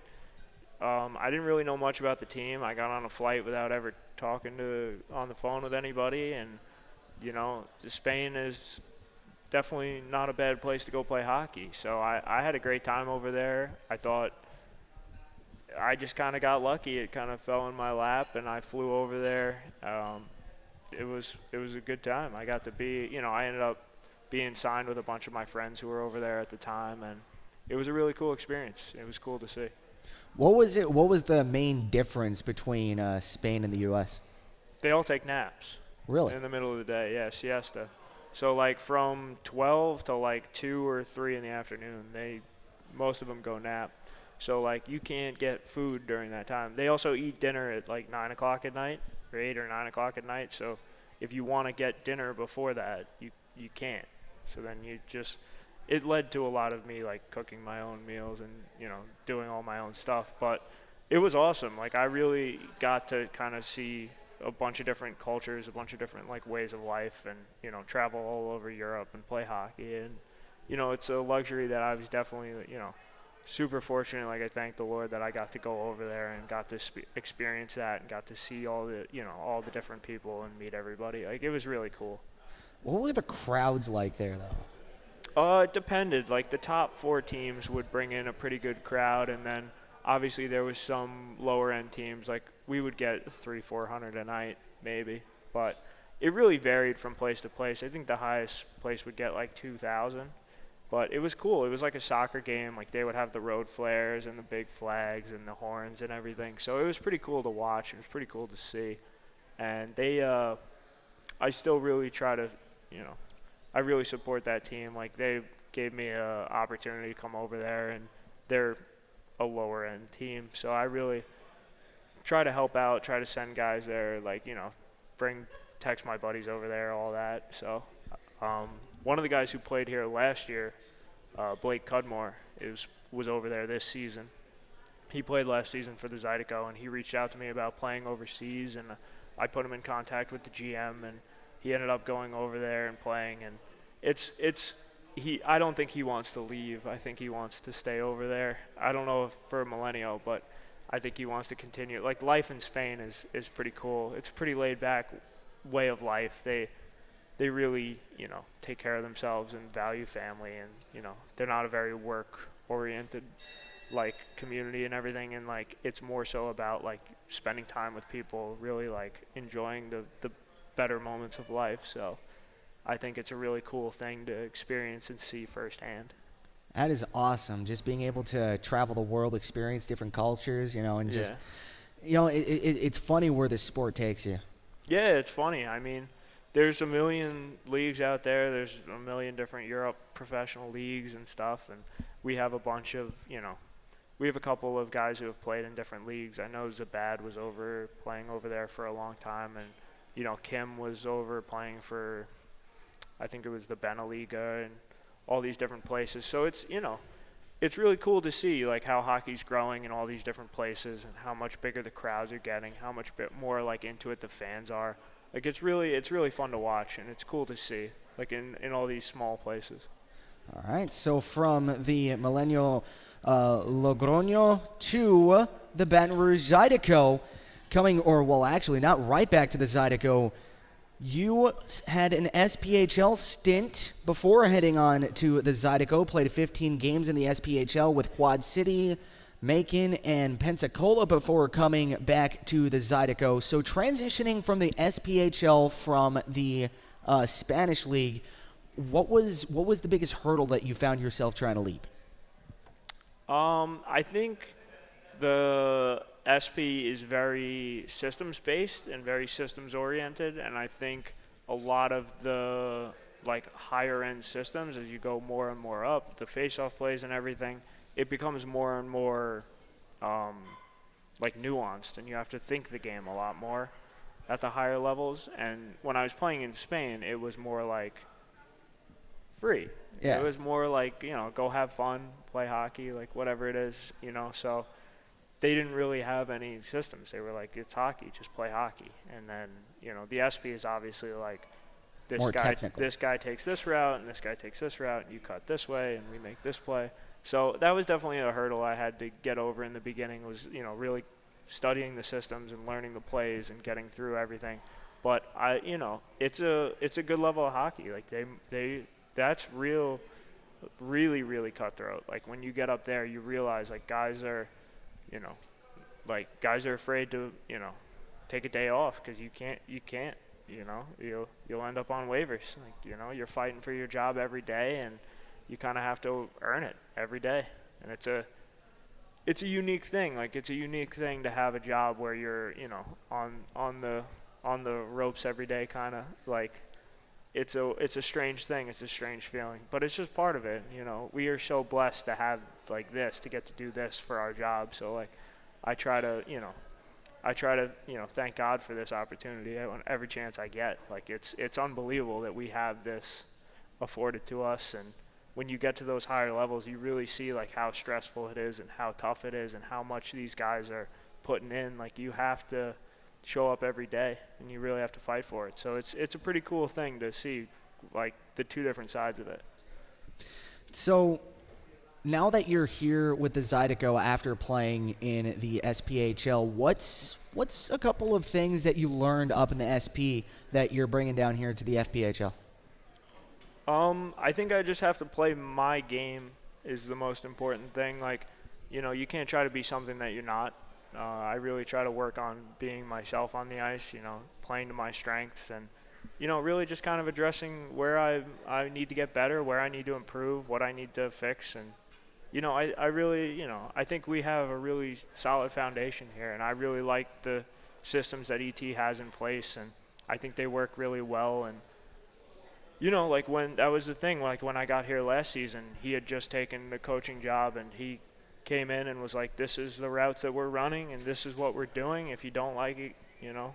I didn't really know much about the team. I got on a flight without ever talking on the phone with anybody, and Spain is definitely not a bad place to go play hockey. So I had a great time over there. I thought I just kind of got lucky. It kind of fell in my lap, and I flew over there. It was a good time. I got to be, I ended up being signed with a bunch of my friends who were over there at the time, and it was a really cool experience. It was cool to see. What was the main difference between Spain and the U.S.? They all take naps. Really? In the middle of the day, yeah, siesta. So like from 12 to like 2 or 3 in the afternoon, most of them go nap. So like you can't get food during that time. They also eat dinner at like 9 o'clock at night, or 8 or 9 o'clock at night. So if you want to get dinner before that, you can't. So then it led to a lot of me like cooking my own meals and doing all my own stuff. But it was awesome. Like I really got to kind of see a bunch of different cultures, a bunch of different like ways of life, and travel all over Europe and play hockey. And it's a luxury that I was definitely super fortunate. Like I thank the Lord that I got to go over there and got to experience that and got to see all the different people and meet everybody. Like it was really cool. What were the crowds like there though? It depended. Like the top 4 teams would bring in a pretty good crowd, and then obviously there was some lower end teams. Like we would get 300-400 a night maybe, but it really varied from place to place. I think the highest place would get like 2,000, but it was cool. It was like a soccer game. Like they would have the road flares and the big flags and the horns and everything. So it was pretty cool to watch. It was pretty cool to see, and I still really try to, I really support that team. Like they gave me an opportunity to come over there, and they're a lower end team. So I really try to help out, try to send guys there, like, text my buddies over there, all that. So one of the guys who played here last year, Blake Cudmore, was over there this season. He played last season for the Zydeco, and he reached out to me about playing overseas, and I put him in contact with the GM, and he ended up going over there and playing. And I don't think he wants to leave. I think he wants to stay over there. I don't know if for Millennial, but I think he wants to continue. Like life in Spain is pretty cool. It's a pretty laid back way of life. They really, take care of themselves and value family, and, they're not a very work oriented like community and everything. And like, it's more so about like spending time with people, really like enjoying the better moments of life. So I think it's a really cool thing to experience and see firsthand. That is awesome. Just being able to travel the world, experience different cultures, and just, it's funny where this sport takes you. Yeah, it's funny. I mean, there's a million leagues out there. There's a million different Europe professional leagues and stuff. And we have a bunch of, we have a couple of guys who have played in different leagues. I know Zabad was playing over there for a long time. And, Kim was over playing for, I think it was the Beneliga and all these different places. So it's, it's really cool to see like how hockey's growing in all these different places and how much bigger the crowds are getting, how much bit more like into it the fans are. Like it's really fun to watch, and it's cool to see like in all these small places. All right, so from the Millennial Logroño to the Baton Rouge Zydeco, actually not right back to the Zydeco. You had an SPHL stint before heading on to the Zydeco, played 15 games in the SPHL with Quad City, Macon, and Pensacola before coming back to the Zydeco. So transitioning from the SPHL from the Spanish League, what was the biggest hurdle that you found yourself trying to leap? I think the SP is very systems-based and very systems-oriented, and I think a lot of the like higher-end systems, as you go more and more up, the face-off plays and everything, it becomes more and more like nuanced, and you have to think the game a lot more at the higher levels. And when I was playing in Spain, it was more like free. Yeah. It was more like, go have fun, play hockey, like whatever it is, So they didn't really have any systems. They were like, it's hockey, just play hockey. And then, you know, the SP is obviously like, More technical. this guy takes this route, and this guy takes this route, and you cut this way, and we make this play. So that was definitely a hurdle I had to get over in the beginning, was, you know, really studying the systems and learning the plays and getting through everything. But you know, it's a good level of hockey. Like that's real, really, really cutthroat. Like when you get up there, you realize like guys are afraid to, you know, take a day off because you can't, you know, you'll end up on waivers. Like, you know, you're fighting for your job every day, and you kind of have to earn it every day. And it's a unique thing. Like, it's a unique thing to have a job where you're, you know, on the ropes every day, kind of. Like, it's a strange thing. It's a strange feeling, but it's just part of it. You know, we are so blessed to have like this, to get to do this for our job. So like, I try to thank God for this opportunity every chance I get. Like, it's unbelievable that we have this afforded to us. And when you get to those higher levels, you really see like how stressful it is and how tough it is and how much these guys are putting in. Like, you have to show up every day, and you really have to fight for it. So it's a pretty cool thing to see, like, the two different sides of it. So now that you're here with the Zydeco after playing in the SPHL, what's a couple of things that you learned up in the SP that you're bringing down here to the FPHL? I think I just have to play my game is the most important thing. Like, you know, you can't try to be something that you're not. I really try to work on being myself on the ice, you know, playing to my strengths, and, you know, really just kind of addressing where I need to get better, where I need to improve, what I need to fix. And, you know, I really, you know, I think we have a really solid foundation here, and I really like the systems that ET has in place, and I think they work really well. And, you know, like, when that was the thing, like when I got here last season, he had just taken the coaching job, and he came in and was like, this is the routes that we're running, and this is what we're doing. If you don't like it, you know,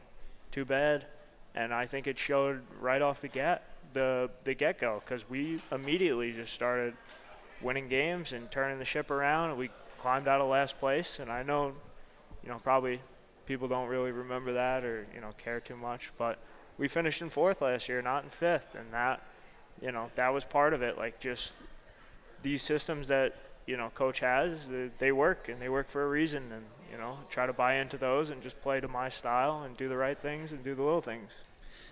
too bad. And I think it showed right off the get-go, because we immediately just started winning games and turning the ship around, and we climbed out of last place. And I know, you know, probably people don't really remember that or, you know, care too much, but we finished in 4th last year, not in 5th, and that, you know, that was part of it. Like, just these systems that, you know, coach has, they work, and they work for a reason. And, you know, try to buy into those and just play to my style and do the right things and do the little things.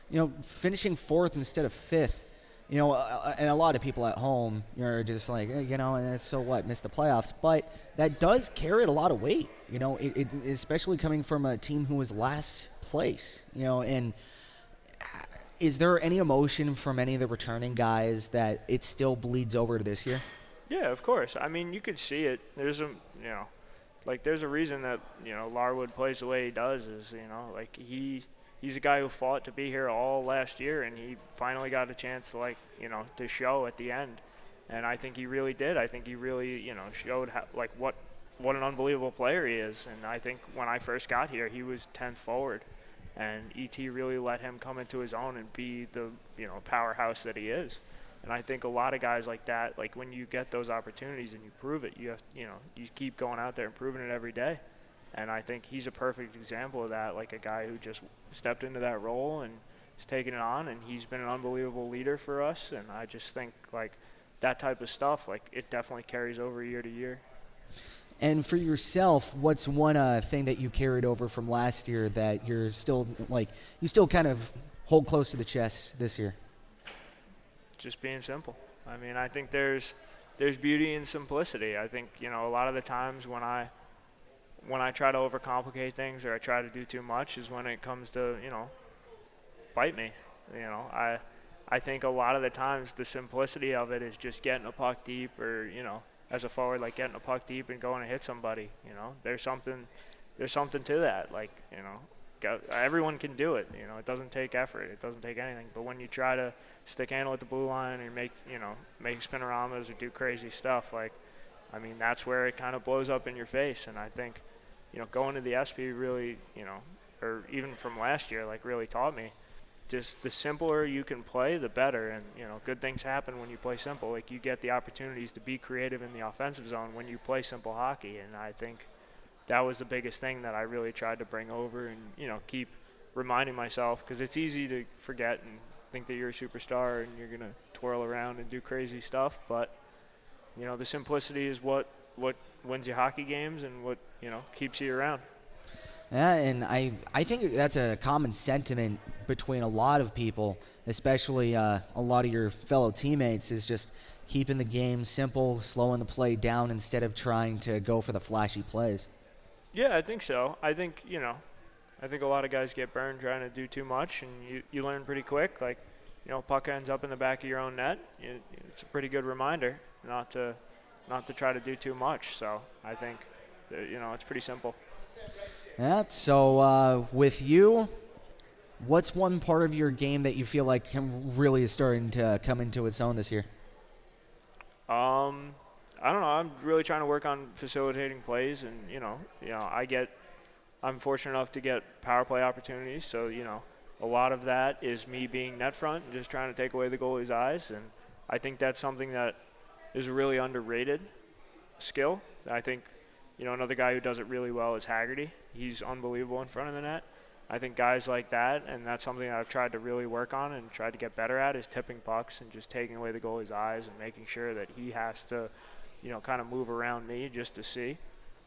You know, finishing 4th instead of 5th, you know, and a lot of people at home, you're just like, you know, and so what, missed the playoffs. But that does carry a lot of weight, you know, it especially coming from a team who was last place, you know. And is there any emotion from any of the returning guys that it still bleeds over to this year? Yeah, of course. I mean, you could see it. There's a, you know, like, there's a reason that, you know, Larwood plays the way he does, is, you know, like, he's a guy who fought to be here all last year, and he finally got a chance to, like, you know, to show at the end. And I think he really did. I think he really, you know, showed how, like, what an unbelievable player he is. And I think when I first got here, he was 10th forward, and ET really let him come into his own and be the, you know, powerhouse that he is. And I think a lot of guys like that, like, when you get those opportunities and you prove it, you have, you know, you keep going out there and proving it every day. And I think he's a perfect example of that, like a guy who just stepped into that role and is taking it on, and he's been an unbelievable leader for us. And I just think, like, that type of stuff, like, it definitely carries over year to year. And for yourself, what's one thing that you carried over from last year that you're still, like, you still kind of hold close to the chest this year? Just being simple. I mean, I think there's beauty in simplicity. I think, you know, a lot of the times when I try to overcomplicate things or I try to do too much is when it comes to, you know, bite me. You know, I think a lot of the times the simplicity of it is just getting a puck deep, or, you know, as a forward, like, getting a puck deep and going to hit somebody. You know, there's something to that. Like, you know, everyone can do it. You know, it doesn't take effort. It doesn't take anything. But when you try to stick handle at the blue line and make spinoramas or do crazy stuff, like, I mean, that's where it kind of blows up in your face. And I think, you know, going to the SP really, you know, or even from last year, like, really taught me just the simpler you can play, the better. And, you know, good things happen when you play simple. Like, you get the opportunities to be creative in the offensive zone when you play simple hockey. And I think that was the biggest thing that I really tried to bring over and, you know, keep reminding myself, because it's easy to forget and think that you're a superstar and you're going to twirl around and do crazy stuff. But, you know, the simplicity is what wins you hockey games and what, you know, keeps you around. Yeah, and I think that's a common sentiment between a lot of people, especially a lot of your fellow teammates, is just keeping the game simple, slowing the play down instead of trying to go for the flashy plays. Yeah, I think so. I think, you know, I think a lot of guys get burned trying to do too much, and you learn pretty quick. Like, you know, puck ends up in the back of your own net. It's a pretty good reminder not to try to do too much. So I think, you know, it's pretty simple. Yeah, so with you, what's one part of your game that you feel like really is starting to come into its own this year? I don't know. I'm really trying to work on facilitating plays, and you know, I'm fortunate enough to get power play opportunities. So you know, a lot of that is me being net front and just trying to take away the goalie's eyes, and I think that's something that is a really underrated skill. I think, you know, another guy who does it really well is Haggerty. He's unbelievable in front of the net. I think guys like that, and that's something that I've tried to really work on and tried to get better at, is tipping pucks and just taking away the goalie's eyes and making sure that he has to, you know, kind of move around me just to see.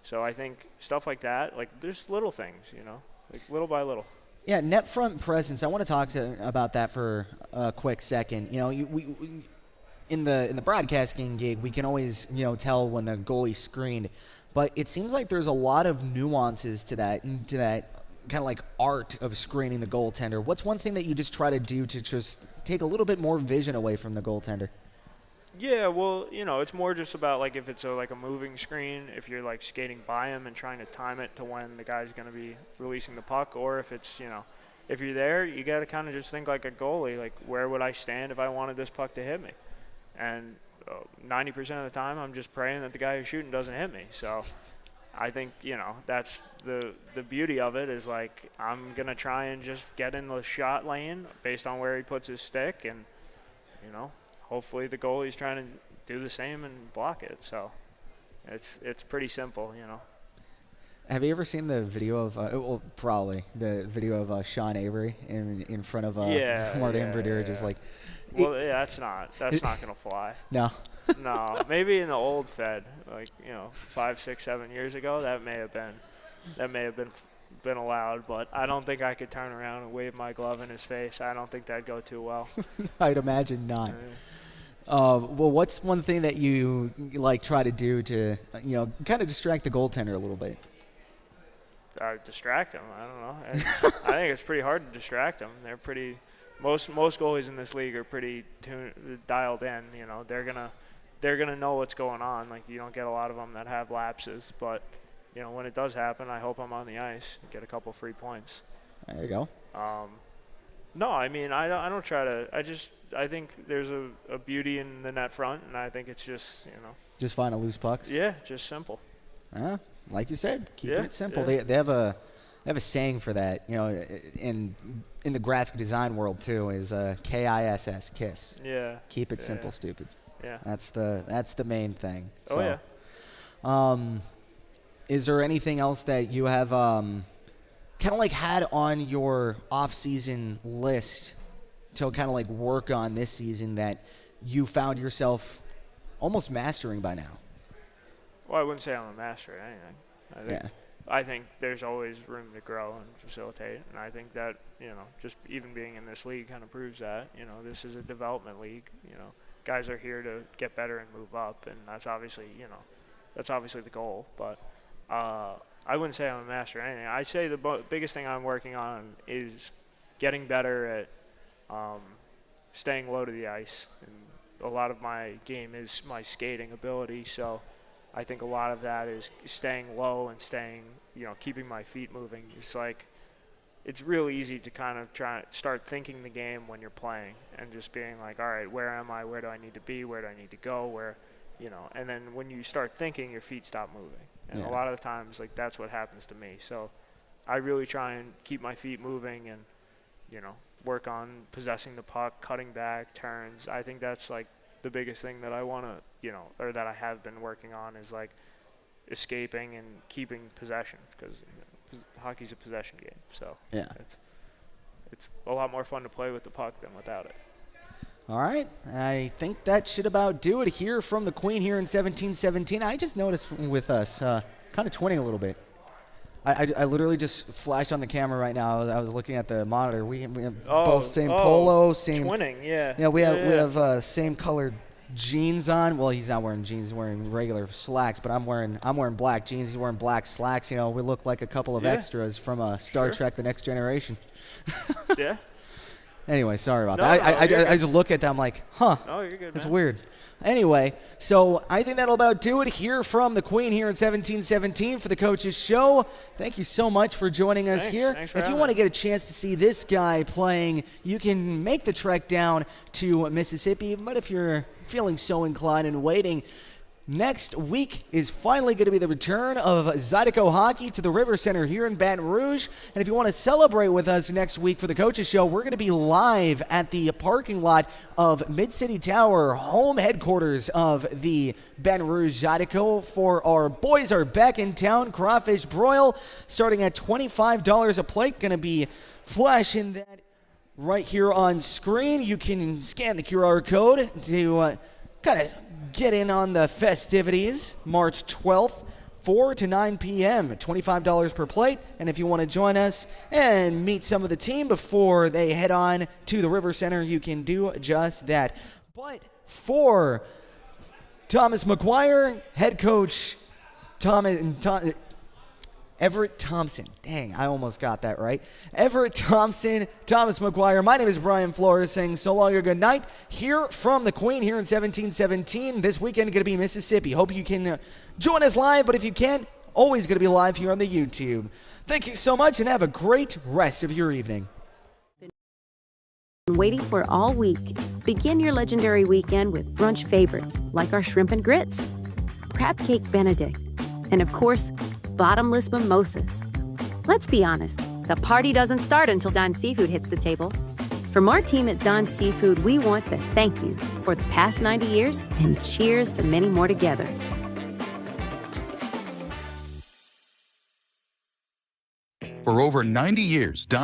So I think stuff like that, like there's little things, you know, like little by little. Yeah, net front presence. I want to talk about that for a quick second. You know, we in the broadcasting gig, we can always, you know, tell when the goalie's screened, but it seems like there's a lot of nuances to that kind of like art of screening the goaltender. What's one thing that you just try to do to just take a little bit more vision away from the goaltender? Yeah, well, you know, it's more just about like if it's like a moving screen, if you're like skating by him and trying to time it to when the guy's going to be releasing the puck, or if it's, you know, if you're there, you got to kind of just think like a goalie, like where would I stand if I wanted this puck to hit me? And 90% of the time, I'm just praying that the guy who's shooting doesn't hit me. So I think, you know, that's the beauty of it, is like I'm going to try and just get in the shot lane based on where he puts his stick, and, you know, hopefully the goalie's trying to do the same and block it. So it's pretty simple, you know. Have you ever seen the video of, probably the video of Sean Avery in front of Martin Brodeur, just like. Well, yeah, that's not gonna fly. No. No, maybe in the old Fed, like, you know, 5, 6, 7 years ago, that may have been allowed, but I don't think I could turn around and wave my glove in his face. I don't think that'd go too well. I'd imagine not. Well, what's one thing that you like try to do to, you know, kind of distract the goaltender a little bit? Distract him? I don't know. I think it's pretty hard to distract them. They're pretty. Most goalies in this league are pretty dialed in. You know, they're gonna know what's going on. Like, you don't get a lot of them that have lapses, but you know, when it does happen, I hope I'm on the ice and get a couple free points. There you go. No, I mean, I don't try to. I think there's a beauty in the net front, and I think it's just, you know, just find a loose pucks. Yeah, just simple. Like you said, keeping it simple. Yeah. They have a saying for that, you know, in the graphic design world too, is KISS, KISS. Yeah. Keep it simple, stupid. Yeah. That's the main thing. Oh, so, yeah. Is there anything else that you have kind of like had on your off-season list to kind of like work on this season that you found yourself almost mastering by now? Well, I wouldn't say I'm a master at anything. I think there's always room to grow and facilitate, and I think that, you know, just even being in this league kind of proves that. You know, this is a development league. You know, guys are here to get better and move up, and that's obviously, you know, that's obviously the goal. But I wouldn't say I'm a master at anything. I'd say the biggest thing I'm working on is getting better at staying low to the ice, and a lot of my game is my skating ability, so I think a lot of that is staying low and staying, you know, keeping my feet moving. It's like, it's real easy to kind of start thinking the game when you're playing and just being like, all right, where am I? Where do I need to be? Where do I need to go? Where, you know, and then when you start thinking, your feet stop moving. And a lot of the times, like, that's what happens to me. So I really try and keep my feet moving and, you know, work on possessing the puck, cutting back, turns. I think that's like the biggest thing that I want to, you know, or that I have been working on, is like escaping and keeping possession, because hockey's a possession game. So Yeah. it's a lot more fun to play with the puck than without it. All right, I think that should about do it here from the Queen here in 17-17. I just noticed with us kind of twinning a little bit. I literally just flashed on the camera right now. I was looking at the monitor. We have both same polo, same twinning. Yeah. Yeah, we have same colored jeans on. Well, he's not wearing jeans; he's wearing regular slacks. But I'm wearing black jeans. He's wearing black slacks. You know, we look like a couple of extras from Star Trek: The Next Generation. Yeah. Anyway, sorry about that. I just look at that. I'm like, huh. Oh, you're good, It's man. weird. Anyway, so I think that'll about do it here from the Queen here in 17-17 for the Coaches Show. Thank you so much for joining us here. Thanks for If you having want to me. get a chance to see this guy playing, you can make the trek down to Mississippi. But if you're feeling so inclined and waiting, next week is finally going to be the return of Zydeco Hockey to the River Center here in Baton Rouge. And if you want to celebrate with us next week for the Coaches Show, we're going to be live at the parking lot of Mid-City Tower, home headquarters of the Baton Rouge Zydeco, for our Boys Are Back in Town Crawfish Broil, starting at $25 a plate. Going to be flashing that right here on screen. You can scan the QR code to kind of get in on the festivities March 12th, 4 to 9 p.m., $25 per plate. And if you want to join us and meet some of the team before they head on to the River Center, you can do just that. But for Thomas McGuire, head coach Everett Thompson. Dang, I almost got that right. Everett Thompson, Thomas McGuire. My name is Brian Flores saying so long or good night here from the Queen here in 17-17. This weekend going to be Mississippi. Hope you can join us live, but if you can't, always going to be live here on the YouTube. Thank you so much and have a great rest of your evening. Waiting for all week. Begin your legendary weekend with brunch favorites like our shrimp and grits, crab cake Benedict, and of course, bottomless mimosas. Let's be honest, the party doesn't start until Don Seafood hits the table. From our team at Don Seafood, we want to thank you for the past 90 years and cheers to many more together. For over 90 years, Don